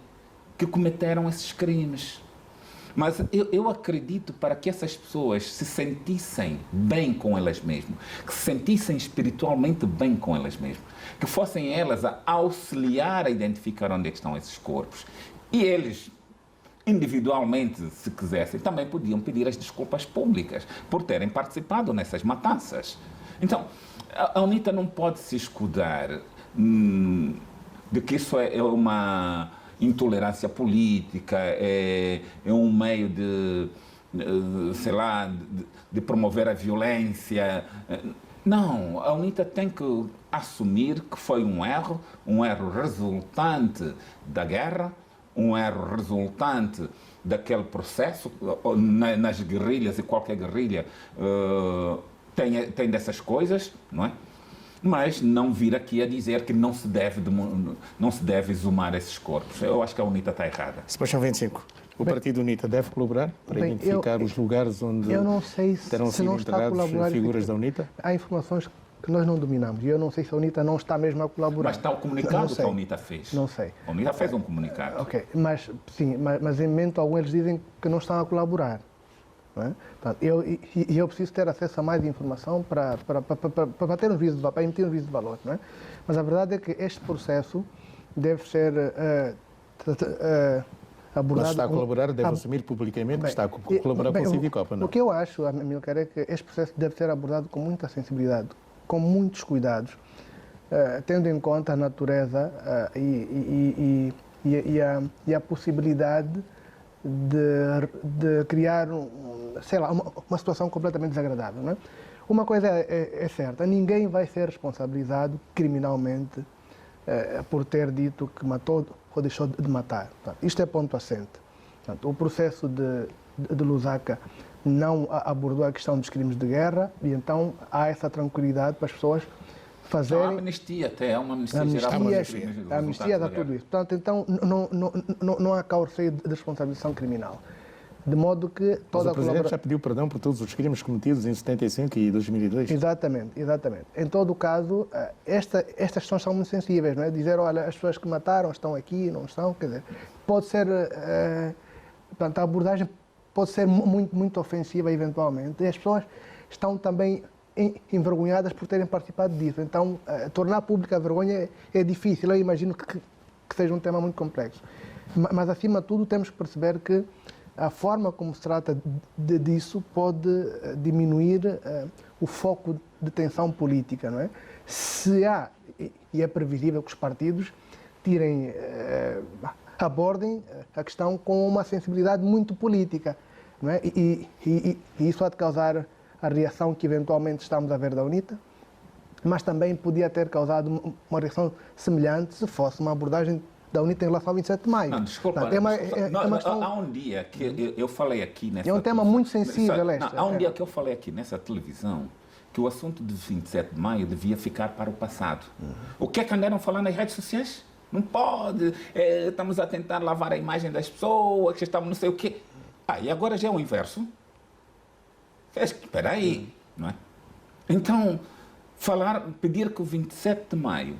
que cometeram esses crimes. Mas eu acredito para que essas pessoas se sentissem bem com elas mesmas, que se sentissem espiritualmente bem com elas mesmas, que fossem elas a auxiliar a identificar onde é que estão esses corpos. E eles, individualmente, se quisessem, também podiam pedir as desculpas públicas por terem participado nessas matanças. Então, a UNITA não pode se escudar de que isso é uma intolerância política, é um meio de, sei lá, de promover a violência. Não, a UNITA tem que assumir que foi um erro resultante da guerra, um erro resultante daquele processo. Nas guerrilhas, e qualquer guerrilha tem dessas coisas, não é? Mas não vir aqui a dizer que não se deve exumar esses corpos. Eu acho que a UNITA está errada. Sebastião 25. O Partido UNITA deve colaborar para identificar os lugares onde terão sido enterrados figuras da UNITA? Há informações que nós não dominamos e eu não sei se a UNITA não está mesmo a colaborar. Mas está o comunicado que a UNITA fez. Não sei. A UNITA fez um comunicado. Ok, mas sim, mas em momento algum eles dizem que não estão a colaborar. Não é? Portanto, eu preciso ter acesso a mais informação para ter um juízo de valor, para emitir um juízo de valor. Não é? Mas a verdade é que este processo deve ser abordado... Mas está a colaborar, deve assumir publicamente que está a colaborar com o Civicop, não? O que eu acho, Amilcar, é que este processo deve ser abordado com muita sensibilidade, com muitos cuidados, tendo em conta a natureza e a possibilidade de criar, sei lá, uma situação completamente desagradável. Não é? Uma coisa é certa, ninguém vai ser responsabilizado criminalmente por ter dito que matou ou deixou de matar. Portanto, isto é ponto assente. Portanto, o processo de Lusaka não abordou a questão dos crimes de guerra e então há essa tranquilidade para as pessoas fazerem... Há amnistia até, há uma amnistia geral. A amnistia dá tudo isso. Portanto, então, não há cá o receio de responsabilização criminal. De modo que toda Mas o Presidente já pediu perdão por todos os crimes cometidos em 75 e 2002? Exatamente. Em todo o caso, estas questões são muito sensíveis, não é? Dizer, olha, as pessoas que mataram estão aqui, não estão, quer dizer, pode ser, portanto, a abordagem pode ser muito ofensiva eventualmente, e as pessoas estão também envergonhadas por terem participado disso. Então, tornar pública a vergonha é difícil, eu imagino que seja um tema muito complexo. Mas, acima de tudo, temos que perceber que a forma como se trata disso pode diminuir o foco de tensão política, não é? Se há, e é previsível que os partidos abordem a questão com uma sensibilidade muito política, não é? E isso há de causar a reação que eventualmente estamos a ver da UNITA, mas também podia ter causado uma reação semelhante se fosse uma abordagem da UNITA em relação ao 27 de maio. Não, desculpa. Há um dia que eu falei aqui nessa... É um tema muito sensível, Há um dia que eu falei aqui nessa televisão que o assunto de 27 de maio devia ficar para o passado. O que é que andaram falando nas redes sociais? Não pode, estamos a tentar lavar a imagem das pessoas, que estamos não sei o quê. E agora já é o inverso. Espera aí, não é? Então, pedir que o 27 de maio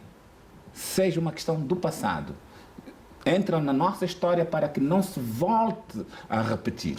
seja uma questão do passado, entra na nossa história para que não se volte a repetir.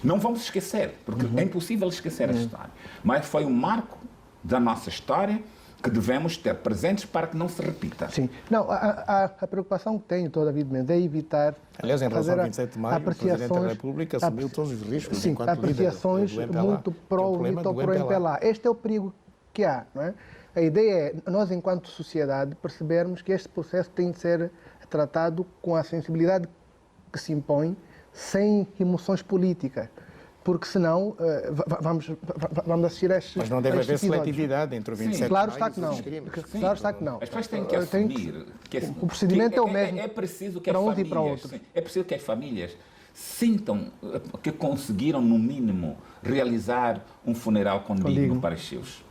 Não vamos esquecer, porque é impossível esquecer a história. Mas foi um marco da nossa história que devemos ter presentes para que não se repita. Sim. Não, a preocupação que tenho toda a vida é evitar... Aliás, em relação ao 27 de maio, o Presidente da República assumiu todos os riscos. Sim, apreciações muito pró-Vitor, pró-MPLA. Este é o perigo que há, não é? A ideia é, nós enquanto sociedade, percebermos que este processo tem de ser tratado com a sensibilidade que se impõe, sem emoções políticas. Porque senão vamos assistir a estes. Mas não deve haver episódios. seletividade entre o 27 Claro de está maio que e não. os crimes. Claro está que não. As pessoas têm que assumir o procedimento é o mesmo é preciso que para as uns famílias, e para outros. sim, é preciso que as famílias sintam que conseguiram, no mínimo, realizar um funeral condigno para os seus.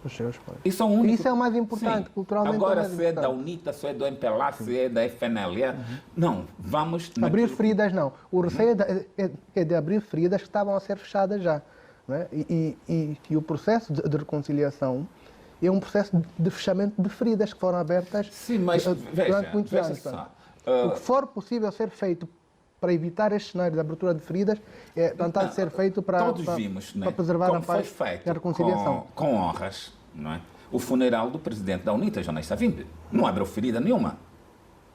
Isso é o único. Isso é o mais importante, Sim. culturalmente. Agora, é mais se é da importante. UNITA, se é do MPLA, se é da FNLA, não, vamos... Abrir feridas não. O receio é de abrir feridas que estavam a ser fechadas já. Não é? E o processo de reconciliação é um processo de fechamento de feridas que foram abertas durante muitos anos. Só. O que for possível ser feito para evitar este cenário de abertura de feridas é tentar ser feito para preservar como a paz foi feito e a reconciliação. com honras, não é? O funeral do presidente da UNITA, Jonas Savimbi, não abriu ferida nenhuma.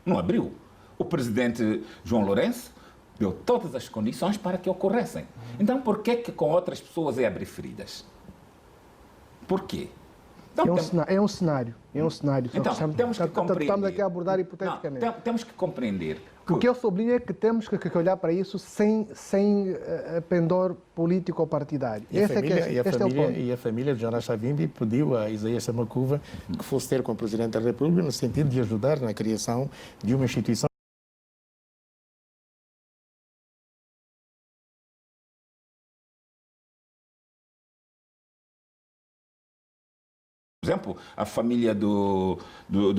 Não abriu. O presidente João Lourenço deu todas as condições para que ocorressem. Então, por que com outras pessoas é abrir feridas? Por quê? Então, é um cenário. Então, temos que compreender. Estamos aqui a abordar hipoteticamente. Não, temos que compreender. O que eu sublinho é que temos que olhar para isso sem pendor político ou partidário. E a família de Jonas Savimbi pediu a Isaías Samacuva que fosse ter com o Presidente da República no sentido de ajudar na criação de uma instituição. Por exemplo, a família do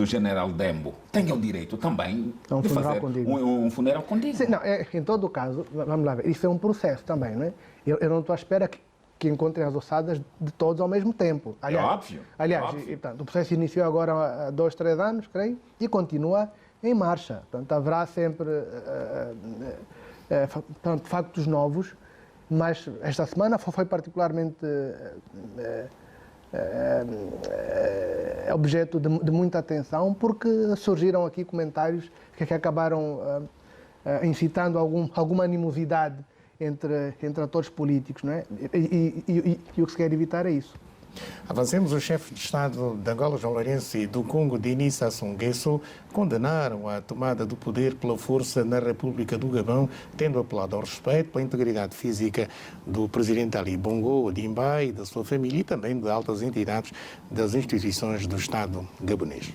general Dembo tem o direito também de fazer um funeral condigno. Sim, não, em todo o caso, vamos lá ver, isso é um processo também, não é? Eu não estou à espera que encontrem as ossadas de todos ao mesmo tempo. Aliás, é óbvio. Portanto, o processo iniciou agora há 2, 3 anos, creio, e continua em marcha. Portanto, haverá sempre factos novos, mas esta semana foi particularmente objeto de muita atenção, porque surgiram aqui comentários que acabaram incitando alguma animosidade entre atores políticos, não é? E o que se quer evitar é isso. Avancemos. O chefe de Estado de Angola, João Lourenço, e do Congo, Denis Sassou Nguesso, condenaram a tomada do poder pela força na República do Gabão, tendo apelado ao respeito pela integridade física do presidente Ali Bongo Ondimba e da sua família e também de altas entidades das instituições do Estado gabonês.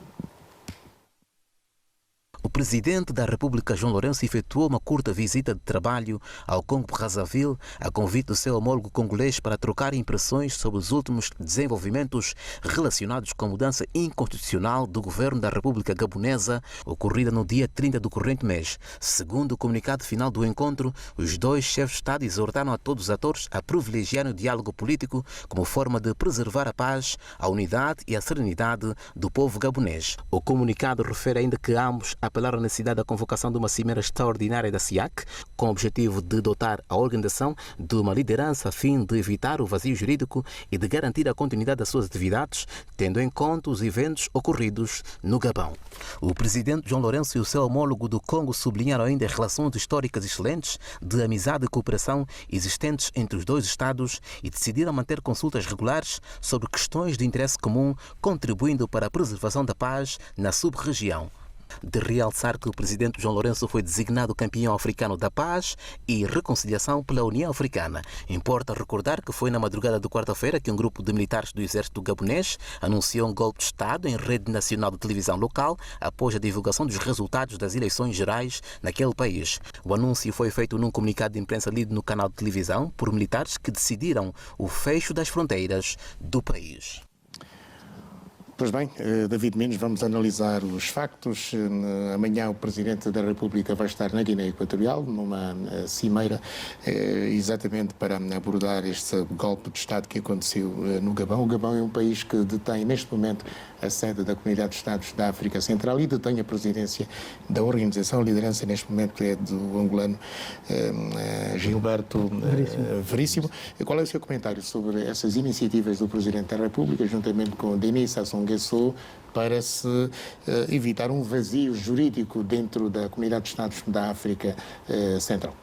O presidente da República, João Lourenço, efetuou uma curta visita de trabalho ao Congo-Brazzaville a convite do seu homólogo congolês para trocar impressões sobre os últimos desenvolvimentos relacionados com a mudança inconstitucional do governo da República Gabonesa, ocorrida no dia 30 do corrente mês. Segundo o comunicado final do encontro, os dois chefes de Estado exortaram a todos os atores a privilegiar o diálogo político como forma de preservar a paz, a unidade e a serenidade do povo gabonês. O comunicado refere ainda que ambos apelaram à necessidade da convocação de uma cimeira extraordinária da SIAC, com o objetivo de dotar a organização de uma liderança a fim de evitar o vazio jurídico e de garantir a continuidade das suas atividades, tendo em conta os eventos ocorridos no Gabão. O presidente João Lourenço e o seu homólogo do Congo sublinharam ainda as relações históricas excelentes de amizade e cooperação existentes entre os dois Estados e decidiram manter consultas regulares sobre questões de interesse comum, contribuindo para a preservação da paz na sub-região. De realçar que o presidente João Lourenço foi designado campeão africano da paz e reconciliação pela União Africana. Importa recordar que foi na madrugada de quarta-feira que um grupo de militares do exército gabonês anunciou um golpe de Estado em rede nacional de televisão local após a divulgação dos resultados das eleições gerais naquele país. O anúncio foi feito num comunicado de imprensa lido no canal de televisão por militares que decidiram o fecho das fronteiras do país. Pois bem, David Menos, vamos analisar os factos. Amanhã o Presidente da República vai estar na Guiné Equatorial, numa cimeira, exatamente para abordar este golpe de Estado que aconteceu no Gabão. O Gabão é um país que detém, neste momento, a sede da Comunidade de Estados da África Central e detém a presidência da organização. A liderança, neste momento, é do angolano Gilberto Veríssimo. Qual é o seu comentário sobre essas iniciativas do Presidente da República, juntamente com Denis Sassou Nguesso, para se evitar um vazio jurídico dentro da Comunidade de Estados da África Central?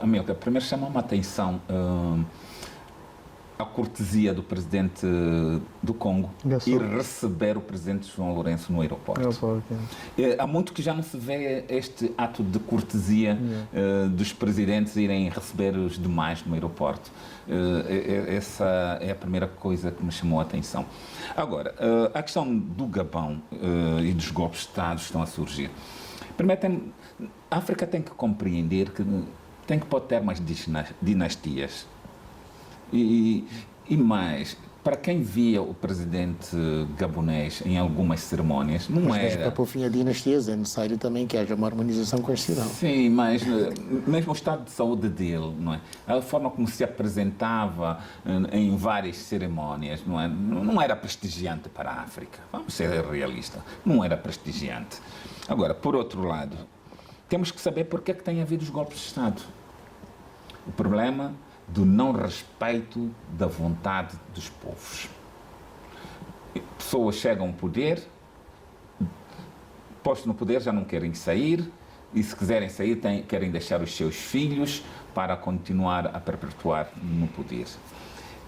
Amilcar, primeiro chama uma atenção a cortesia do presidente do Congo e receber o presidente João Lourenço no aeroporto. Há muito que já não se vê este ato de cortesia dos presidentes irem receber os demais no aeroporto. Essa é a primeira coisa que me chamou a atenção. Agora, a questão do Gabão e dos golpes de Estado estão a surgir. Primeiro, a África tem que compreender que pode ter mais dinastias. E mais, para quem via o presidente gabonês em algumas cerimónias, não mas era... Para pôr fim a dinastias é necessário também que haja uma harmonização constitucional. Sim, mas mesmo o estado de saúde dele, não é? A forma como se apresentava em várias cerimónias, não é? Não era prestigiante para a África. Vamos ser realistas, não era prestigiante. Agora, por outro lado, temos que saber porque é que tem havido os golpes de Estado. O problema do não respeito da vontade dos povos. Pessoas chegam ao poder, postos no poder já não querem sair, e se quiserem sair querem deixar os seus filhos para continuar a perpetuar no poder.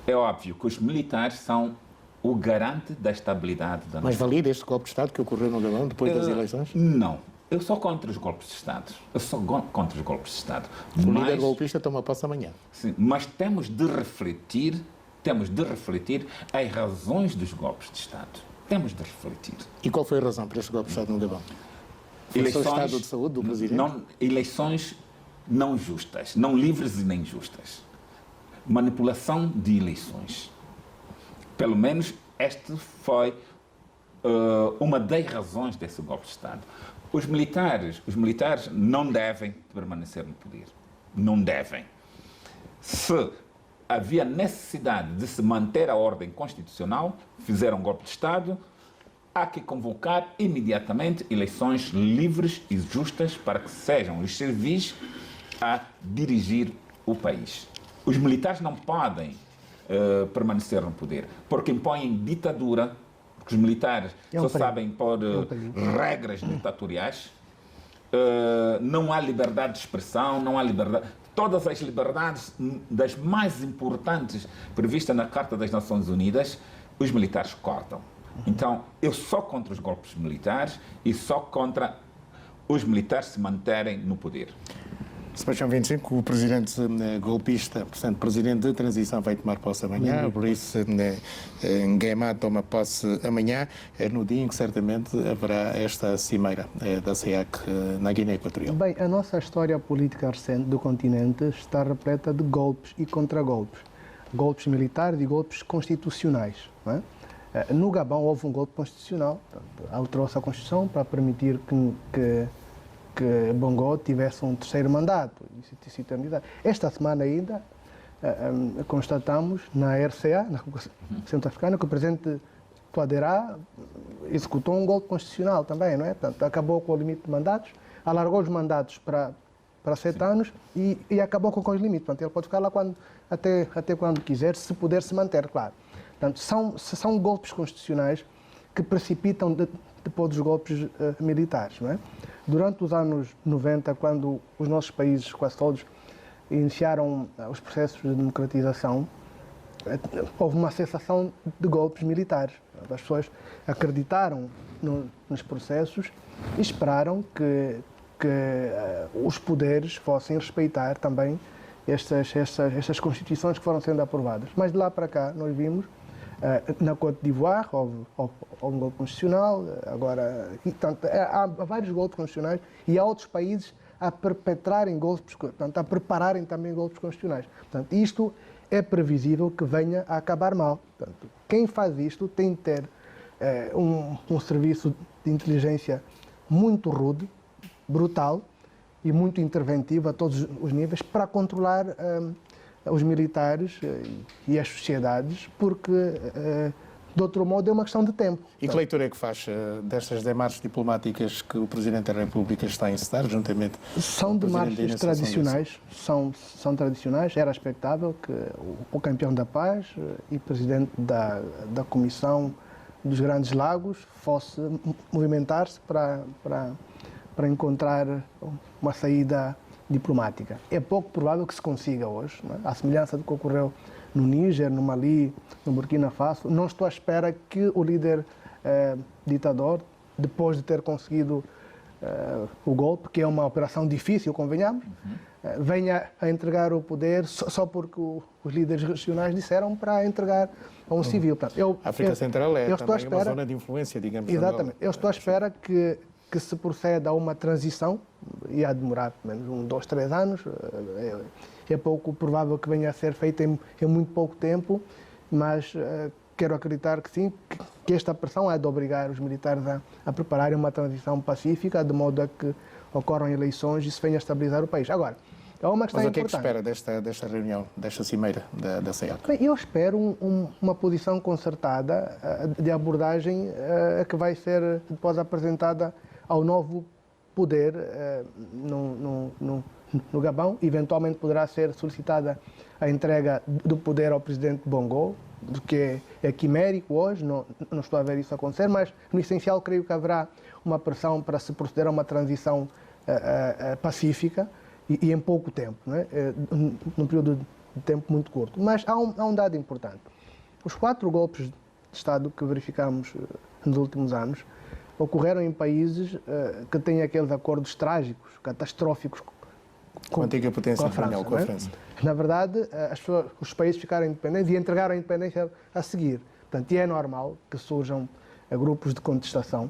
É óbvio que os militares são o garante da estabilidade da nação. Mas valida este golpe de Estado que ocorreu no Gabão depois das eleições? Não. Eu sou contra os golpes de Estado. Eu sou contra os golpes de Estado. O líder golpista toma posse amanhã. Sim, mas temos de refletir as razões dos golpes de Estado. Temos de refletir. E qual foi a razão para este golpe de Estado no Gabão? Foi o estado de saúde do presidente? Eleições não justas, não livres e nem justas. Manipulação de eleições. Pelo menos esta foi uma das razões desse golpe de Estado. Os militares não devem permanecer no poder. Não devem. Se havia necessidade de se manter a ordem constitucional, fizeram um golpe de Estado, há que convocar imediatamente eleições livres e justas para que sejam os civis a dirigir o país. Os militares não podem permanecer no poder, porque impõem ditadura. Porque os militares só sabem pôr regras ditatoriais, não há liberdade de expressão, não há liberdade... Todas as liberdades, das mais importantes previstas na Carta das Nações Unidas, os militares cortam. Então, eu sou contra os golpes militares e só contra os militares se manterem no poder. Sebastião 25, o presidente golpista, portanto, presidente de transição, vai tomar posse amanhã. O Brice Nguema toma posse amanhã, no dia em que certamente haverá esta cimeira da CEAC na Guiné Equatorial. Bem, a nossa história política recente do continente está repleta de golpes e contragolpes. Golpes militares e golpes constitucionais. Não é? No Gabão houve um golpe constitucional, alterou-se a Constituição para permitir que Bongo tivesse um terceiro mandato. Esta semana ainda constatamos na RCA, na República Centro-Africana, que o presidente Touadéra executou um golpe constitucional também, não é? Portanto, acabou com o limite de mandatos, alargou os mandatos para 7 anos e acabou com os limites. Portanto, ele pode ficar lá até quando quiser, se puder se manter, claro. Portanto, são golpes constitucionais que precipitam depois dos golpes militares, não é? Durante os anos 90, quando os nossos países, quase todos, iniciaram os processos de democratização, houve uma cessação de golpes militares. As pessoas acreditaram nos processos e esperaram que os poderes fossem respeitar também estas constituições que foram sendo aprovadas. Mas de lá para cá, nós vimos, na Côte d'Ivoire houve um golpe constitucional, agora há vários golpes constitucionais e há outros países a perpetrarem golpes, portanto, a prepararem também golpes constitucionais. Portanto, isto é previsível que venha a acabar mal. Portanto, quem faz isto tem de ter um serviço de inteligência muito rude, brutal e muito interventivo a todos os níveis para controlar os militares e as sociedades, porque, de outro modo, é uma questão de tempo. E que leitura é que faz destas demarches diplomáticas que o Presidente da República está a encetar, juntamente São demarches tradicionais, são tradicionais, era expectável que o campeão da paz e Presidente da Comissão dos Grandes Lagos fosse movimentar-se para encontrar uma saída diplomática. É pouco provável que se consiga hoje, não é? À semelhança do que ocorreu no Níger, no Mali, no Burkina Faso. Não estou à espera que o líder ditador, depois de ter conseguido o golpe, que é uma operação difícil, convenhamos, venha a entregar o poder só porque os líderes regionais disseram para entregar a um civil. Portanto, a África Central é também uma zona de influência, digamos. Exatamente. Eu estou à espera que se proceda a uma transição, e há de demorar pelo menos 1, 2, 3 anos. É pouco provável que venha a ser feita em muito pouco tempo, mas quero acreditar que sim, que esta pressão é de obrigar os militares a prepararem uma transição pacífica, de modo a que ocorram eleições e se venha a estabilizar o país. Agora, é uma questão importante. Mas o que é que espera desta reunião, desta cimeira da CEAC? Eu espero uma posição concertada de abordagem que vai ser depois apresentada ao novo poder no Gabão. Eventualmente poderá ser solicitada a entrega do poder ao presidente Bongo, que é quimérico hoje, não estou a ver isso acontecer, mas no essencial creio que haverá uma pressão para se proceder a uma transição pacífica e em pouco tempo, não é? Num período de tempo muito curto. Mas há um dado importante. Os 4 golpes de Estado que verificamos nos últimos anos ocorreram em países que têm aqueles acordos trágicos, catastróficos com a antiga potência colonial, com a França. Na verdade, os países ficaram independentes e entregaram a independência a seguir. Portanto, e é normal que surjam grupos de contestação,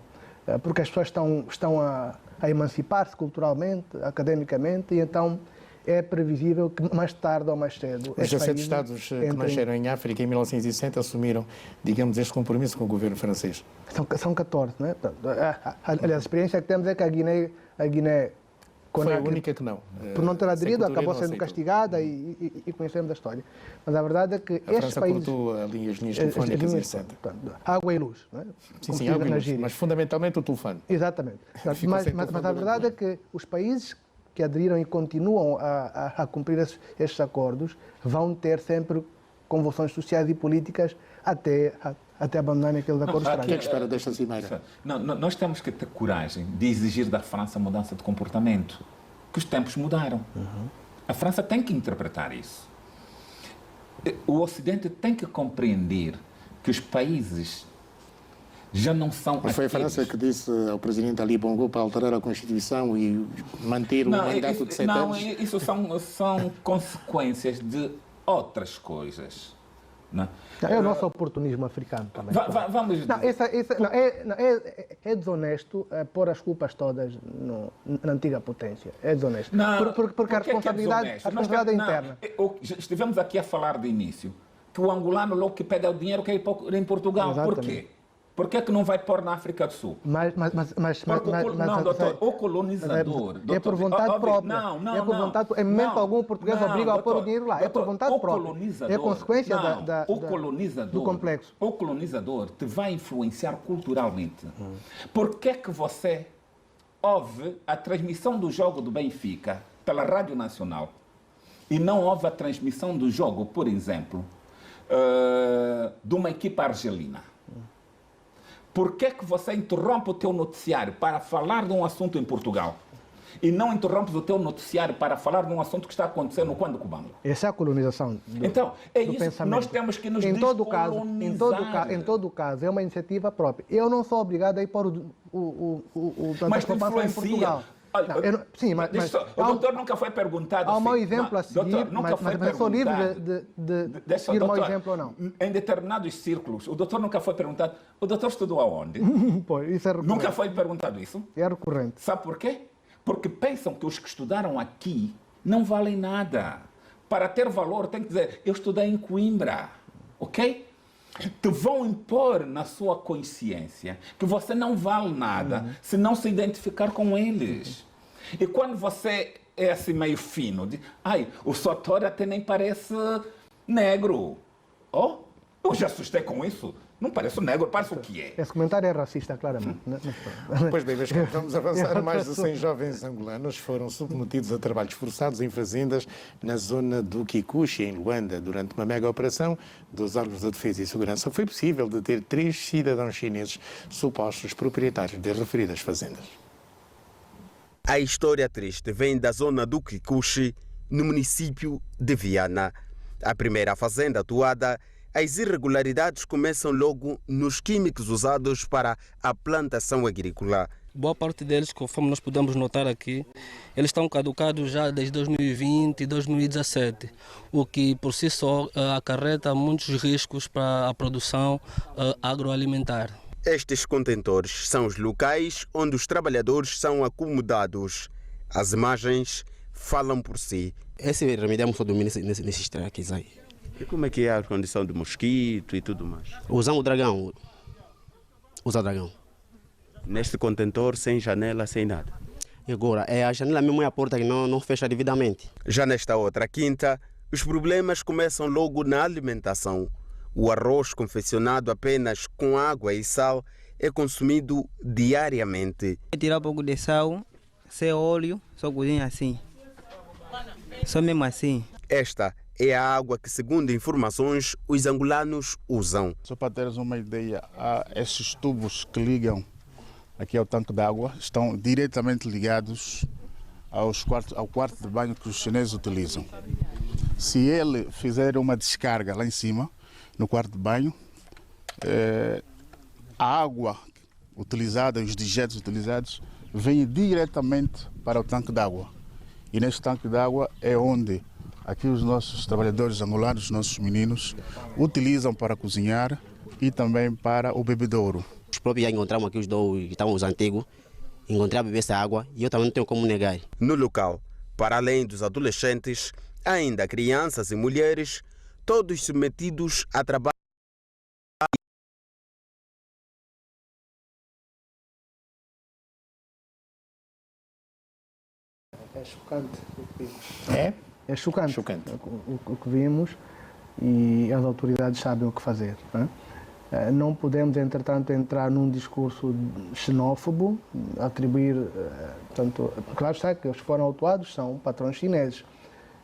porque as pessoas estão a emancipar-se culturalmente, academicamente, e então é previsível que mais tarde ou mais cedo... Os 17 Estados que nasceram em África em 1960 assumiram, digamos, este compromisso com o governo francês. São 14, não é? Aliás, a experiência que temos é que a Guiné foi a única que não. Por não ter aderido, acabou sendo castigada e conhecemos a história. Mas a verdade é que estes países... cortou ali as linhas telefónicas em 60. Água e luz, não é? Sim, água e luz, mas fundamentalmente o telefone. Exatamente. Mas a verdade é que os países que aderiram e continuam a cumprir estes acordos vão ter sempre convulsões sociais e políticas até abandonarem aqueles acordos. O que é que espera desta cimeira? Nós temos que ter coragem de exigir da França mudança de comportamento, que os tempos mudaram. A França tem que interpretar isso. O Ocidente tem que compreender que os países já não são... Mas foi a França que disse ao presidente Ali Bongo para alterar a Constituição e manter o mandato de 7 anos? Não, isso são consequências de outras coisas. Não? É o nosso oportunismo africano também. Vamos... É desonesto pôr as culpas todas na antiga potência. É desonesto. Porque a responsabilidade é interna. Estivemos aqui a falar de início que o angolano logo que pede o dinheiro quer ir em Portugal. Exatamente. Por quê? Por que é que não vai pôr na África do Sul? Não, doutor, o colonizador... É por vontade própria. É por vontade, em momento algum o português obriga a pôr o dinheiro lá. É por vontade própria. É consequência do complexo. O colonizador te vai influenciar culturalmente. Por que é que você ouve a transmissão do jogo do Benfica pela Rádio Nacional e não ouve a transmissão do jogo, por exemplo, de uma equipa argelina? Por que é que você interrompe o teu noticiário para falar de um assunto em Portugal e não interrompes o teu noticiário para falar de um assunto que está acontecendo no Cuando Cubango? Essa é a colonização então, é isso pensamento. Que nós temos que nos em todo caso, é uma iniciativa própria. Eu não sou obrigado a ir para o transformação em Portugal. Olha, sim, mas o doutor nunca foi perguntado. Há um mau exemplo a seguir, mas eu sou livre de seguir um mau exemplo ou não. Em determinados círculos, o doutor nunca foi perguntado. O doutor estudou aonde? Pô, isso é recorrente. Nunca foi perguntado isso? É recorrente. Sabe por quê? Porque pensam que os que estudaram aqui não valem nada. Para ter valor, tem que dizer, eu estudei em Coimbra, ok? Te vão impor na sua consciência que você não vale nada se não se identificar com eles. E quando você é assim meio fino, diz, o Sotor até nem parece negro. Eu já assustei com isso. Não parece negro, parece o que é. Esse comentário é racista, claramente. Pois bem, meus caros, vamos avançar. Mais de 100 jovens angolanos foram submetidos a trabalhos forçados em fazendas na zona do Kikuchi, em Luanda, durante uma mega operação dos órgãos de defesa e segurança. Foi possível deter 3 cidadãos chineses supostos proprietários das referidas fazendas. A história triste vem da zona do Kikuchi, no município de Viana. A primeira fazenda atuada, as irregularidades começam logo nos químicos usados para a plantação agrícola. Boa parte deles, conforme nós podemos notar aqui, eles estão caducados já desde 2020 e 2017, o que por si só acarreta muitos riscos para a produção agroalimentar. Estes contentores são os locais onde os trabalhadores são acomodados. As imagens falam por si. Esse remédio só domina nesses traques aí. E como é que é a condição de mosquito e tudo mais? Usamos o dragão. Usa dragão. Neste contentor, sem janela, sem nada. E agora, é a janela mesmo e a porta que não fecha devidamente. Já nesta outra quinta, os problemas começam logo na alimentação. O arroz confeccionado apenas com água e sal é consumido diariamente. Tirar um pouco de sal, sem óleo, só cozinha assim. Só mesmo assim. Esta é a água que, segundo informações, os angolanos usam. Só para teres uma ideia, esses tubos que ligam aqui ao tanque d'água estão diretamente ligados ao quarto de banho que os chineses utilizam. Se ele fizer uma descarga lá em cima, no quarto de banho, a água utilizada, os dejetos utilizados, vêm diretamente para o tanque d'água. E neste tanque d'água é onde aqui os nossos trabalhadores angolanos, os nossos meninos, utilizam para cozinhar e também para o bebedouro. Os próprios já encontramos aqui os dois que estavam os antigos, encontrei a beber essa água e eu também não tenho como negar. No local, para além dos adolescentes, há ainda crianças e mulheres, todos submetidos a trabalho. É chocante. É chocante. Chocante. O que vimos, e as autoridades sabem o que fazer. Não podemos, entretanto, entrar num discurso xenófobo, atribuir, portanto, claro está que os que foram autuados são patrões chineses,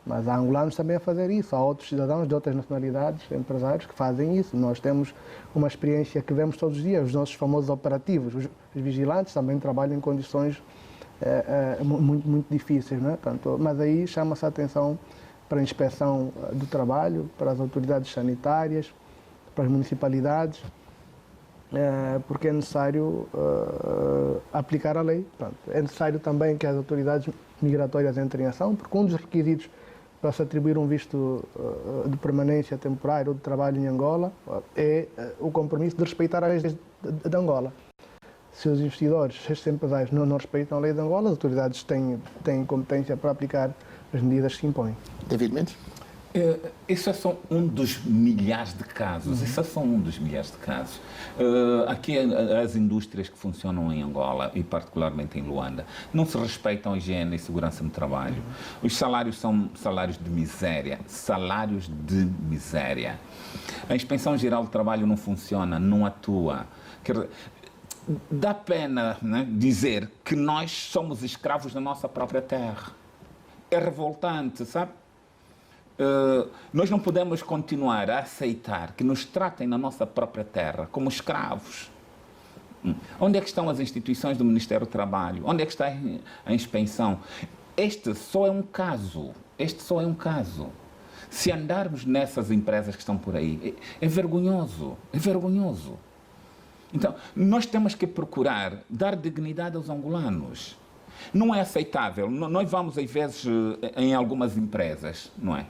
mas há angolanos também a fazer isso, há outros cidadãos de outras nacionalidades, empresários, que fazem isso. Nós temos uma experiência que vemos todos os dias, os nossos famosos operativos, os vigilantes também trabalham em condições muito difíceis, não é? Portanto, mas aí chama-se a atenção para a inspeção do trabalho, para as autoridades sanitárias, para as municipalidades, porque é necessário aplicar a lei. Portanto, é necessário também que as autoridades migratórias entrem em ação, porque um dos requisitos para se atribuir um visto de permanência temporária ou de trabalho em Angola é o compromisso de respeitar as leis de Angola. Se os investidores, se estes empresários não respeitam a lei de Angola, as autoridades têm competência para aplicar as medidas que se impõem. David Mendes? Isso é só um dos milhares de casos. Isso é só um dos milhares de casos. Aqui as indústrias que funcionam em Angola e particularmente em Luanda não se respeitam a higiene e segurança no trabalho. Os salários são salários de miséria. Salários de miséria. A Inspeção Geral do Trabalho não funciona, não atua. Dá pena, né, dizer que nós somos escravos da nossa própria terra. É revoltante, sabe? Nós não podemos continuar a aceitar que nos tratem na nossa própria terra como escravos. Onde é que estão as instituições do Ministério do Trabalho? Onde é que está a inspeção? Este só é um caso. Este só é um caso. Se andarmos nessas empresas que estão por aí, é vergonhoso. É vergonhoso. Então, nós temos que procurar dar dignidade aos angolanos. Não é aceitável. Nós vamos, às vezes, em algumas empresas, não é?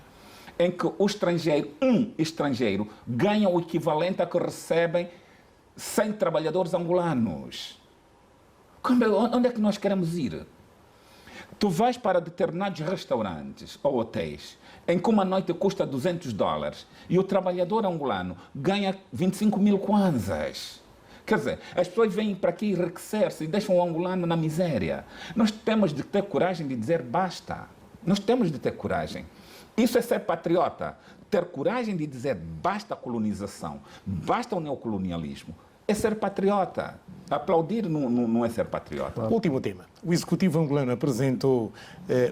Em que o estrangeiro, um estrangeiro, ganha o equivalente a que recebem 100 trabalhadores angolanos. Onde é que nós queremos ir? Tu vais para determinados restaurantes ou hotéis em que uma noite custa $200 e o trabalhador angolano ganha 25 mil kwanzas. Quer dizer, as pessoas vêm para aqui enriquecer-se e deixam o angolano na miséria. Nós temos de ter coragem de dizer basta. Nós temos de ter coragem. Isso é ser patriota. Ter coragem de dizer basta a colonização, basta o neocolonialismo. É ser patriota. Aplaudir não é ser patriota. Último tema. O Executivo angolano apresentou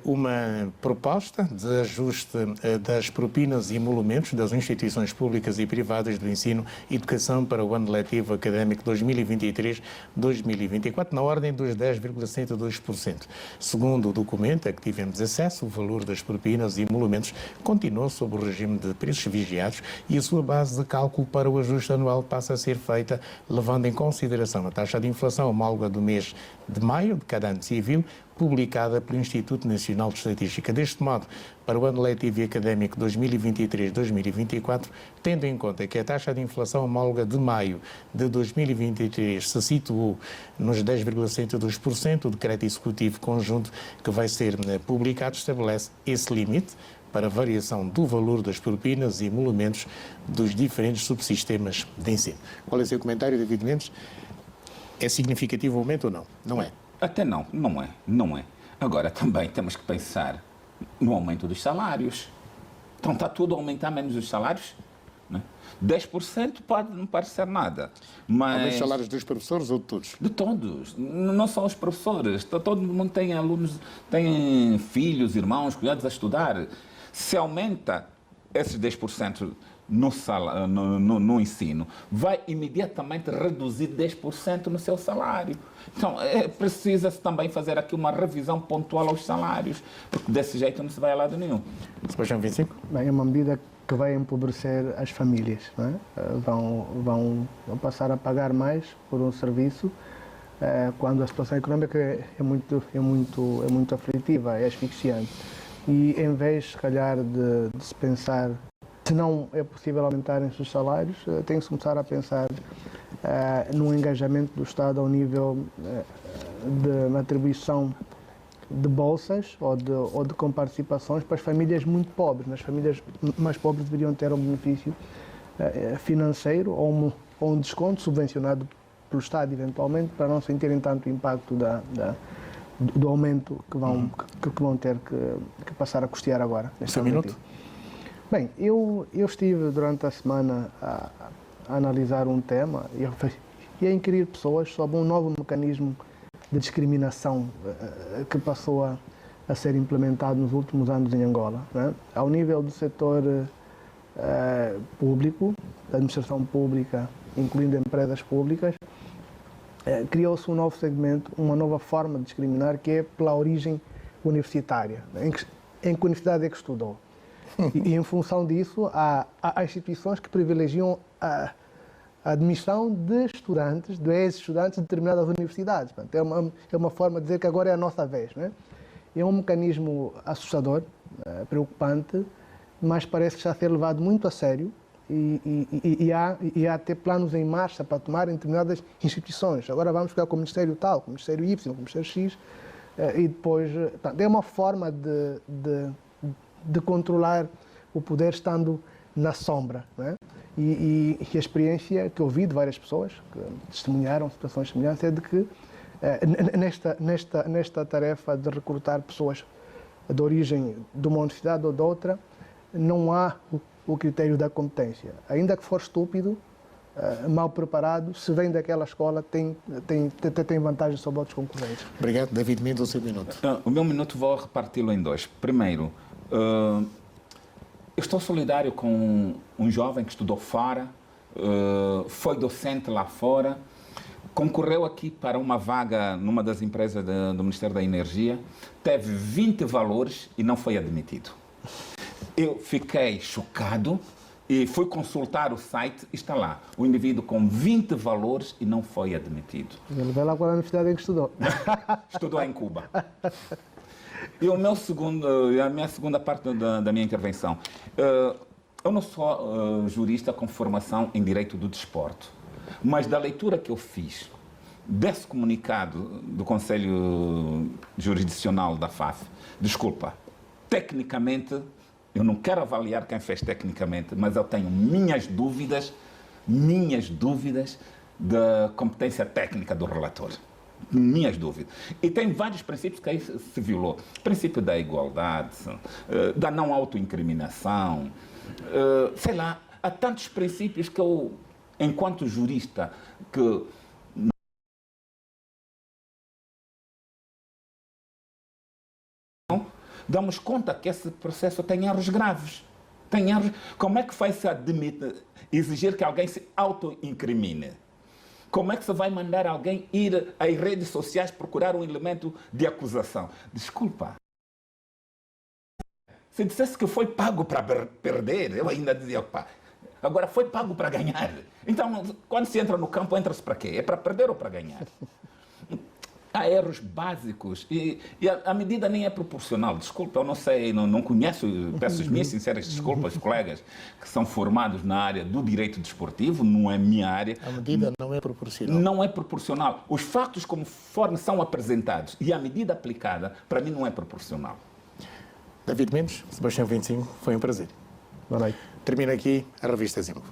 uma proposta de ajuste das propinas e emolumentos das instituições públicas e privadas do ensino e educação para o ano letivo académico 2023-2024, na ordem dos 10,102%. Segundo o documento a que tivemos acesso, o valor das propinas e emolumentos continuou sob o regime de preços vigiados e a sua base de cálculo para o ajuste anual passa a ser feita levando em consideração a taxa de inflação homóloga do mês de maio de cada ano civil, publicada pelo Instituto Nacional de Estatística. Deste modo, para o ano letivo e académico 2023-2024, tendo em conta que a taxa de inflação homóloga de maio de 2023 se situou nos 10,102%, o decreto executivo conjunto que vai ser publicado estabelece esse limite para a variação do valor das propinas e emolumentos dos diferentes subsistemas de ensino. Qual é o seu comentário, David Mendes? É significativo o aumento ou não? Não é? Até não é. Agora também temos que pensar no aumento dos salários. Então está tudo a aumentar menos os salários? Né? 10% pode não parecer nada, mas... Os salários dos professores ou de todos? De todos, não só os professores. Todo mundo tem alunos, tem filhos, irmãos, cuidados a estudar. Se aumenta esses 10% no ensino, vai imediatamente reduzir 10% no seu salário. Então, precisa-se também fazer aqui uma revisão pontual aos salários, porque desse jeito não se vai a lado nenhum. Sebastião 25? Bem, é uma medida que vai empobrecer as famílias, não é? Vão passar a pagar mais por um serviço quando a situação econômica é muito aflitiva, é asfixiante. E em vez, se calhar, de se pensar se não é possível aumentarem-se os salários, tem que se começar a pensar no engajamento do Estado ao nível de atribuição de bolsas ou de comparticipações para as famílias muito pobres. As famílias mais pobres deveriam ter um benefício financeiro ou um desconto subvencionado pelo Estado, eventualmente, para não sentirem tanto o impacto do aumento que vão ter que passar a custear agora. Neste minuto? Bem, eu estive durante a semana a analisar um tema e a inquirir pessoas sobre um novo mecanismo de discriminação que passou a ser implementado nos últimos anos em Angola. Não é? Ao nível do setor público, da administração pública, incluindo empresas públicas, criou-se um novo segmento, uma nova forma de discriminar, que é pela origem universitária, em que a universidade é que estudou. E em função disso, há instituições que privilegiam a admissão de estudantes, de ex-estudantes de determinadas universidades. Portanto, é uma forma de dizer que agora é a nossa vez. Não é? É um mecanismo assustador, preocupante, mas parece que está a ser levado muito a sério e há até planos em marcha para tomar em determinadas instituições. Agora vamos ficar com o Ministério tal, com o Ministério Y, com o Ministério X, e depois... Portanto, é uma forma de controlar o poder estando na sombra. Não é? E a experiência que eu vi de várias pessoas que testemunharam situações semelhantes é de que nesta tarefa de recrutar pessoas de origem de uma universidade ou de outra, não há o critério da competência. Ainda que for estúpido, mal preparado, se vem daquela escola, tem vantagem sobre outros concorrentes. Obrigado. David Mendes, o seu minuto. O meu minuto vou reparti-lo em dois. Primeiro, eu estou solidário com um jovem que estudou fora, foi docente lá fora, concorreu aqui para uma vaga numa das empresas do Ministério da Energia, teve 20 valores e não foi admitido. Eu fiquei chocado e fui consultar o site e está lá, o indivíduo com 20 valores e não foi admitido. Ele vai lá para a universidade em que estudou. Estudou em Cuba. E a minha segunda parte da minha intervenção. Eu não sou jurista com formação em direito do desporto, mas da leitura que eu fiz desse comunicado do Conselho Jurisdicional da FAF, desculpa, tecnicamente, eu não quero avaliar quem fez tecnicamente, mas eu tenho minhas dúvidas da competência técnica do relator. Minhas dúvidas. E tem vários princípios que aí se violou. O princípio da igualdade, da não autoincriminação, sei lá, há tantos princípios que eu, enquanto jurista, que damos conta que esse processo tem erros graves. Tem erros. Como é que vai-se exigir que alguém se auto-incrimine? Como é que se vai mandar alguém ir às redes sociais procurar um elemento de acusação? Desculpa. Se dissesse que foi pago para perder, eu ainda dizia, pá, agora foi pago para ganhar. Então, quando se entra no campo, entra-se para quê? É para perder ou para ganhar? Há erros básicos e a medida nem é proporcional. Desculpa, eu não sei, não conheço, peço as minhas sinceras desculpas, colegas que são formados na área do direito desportivo, não é minha área. A medida não é proporcional. Não é proporcional. Os factos conforme são apresentados e a medida aplicada, para mim, não é proporcional. David Mendes, Sebastião 25, foi um prazer. Boa noite. Termina aqui a revista Zimbro.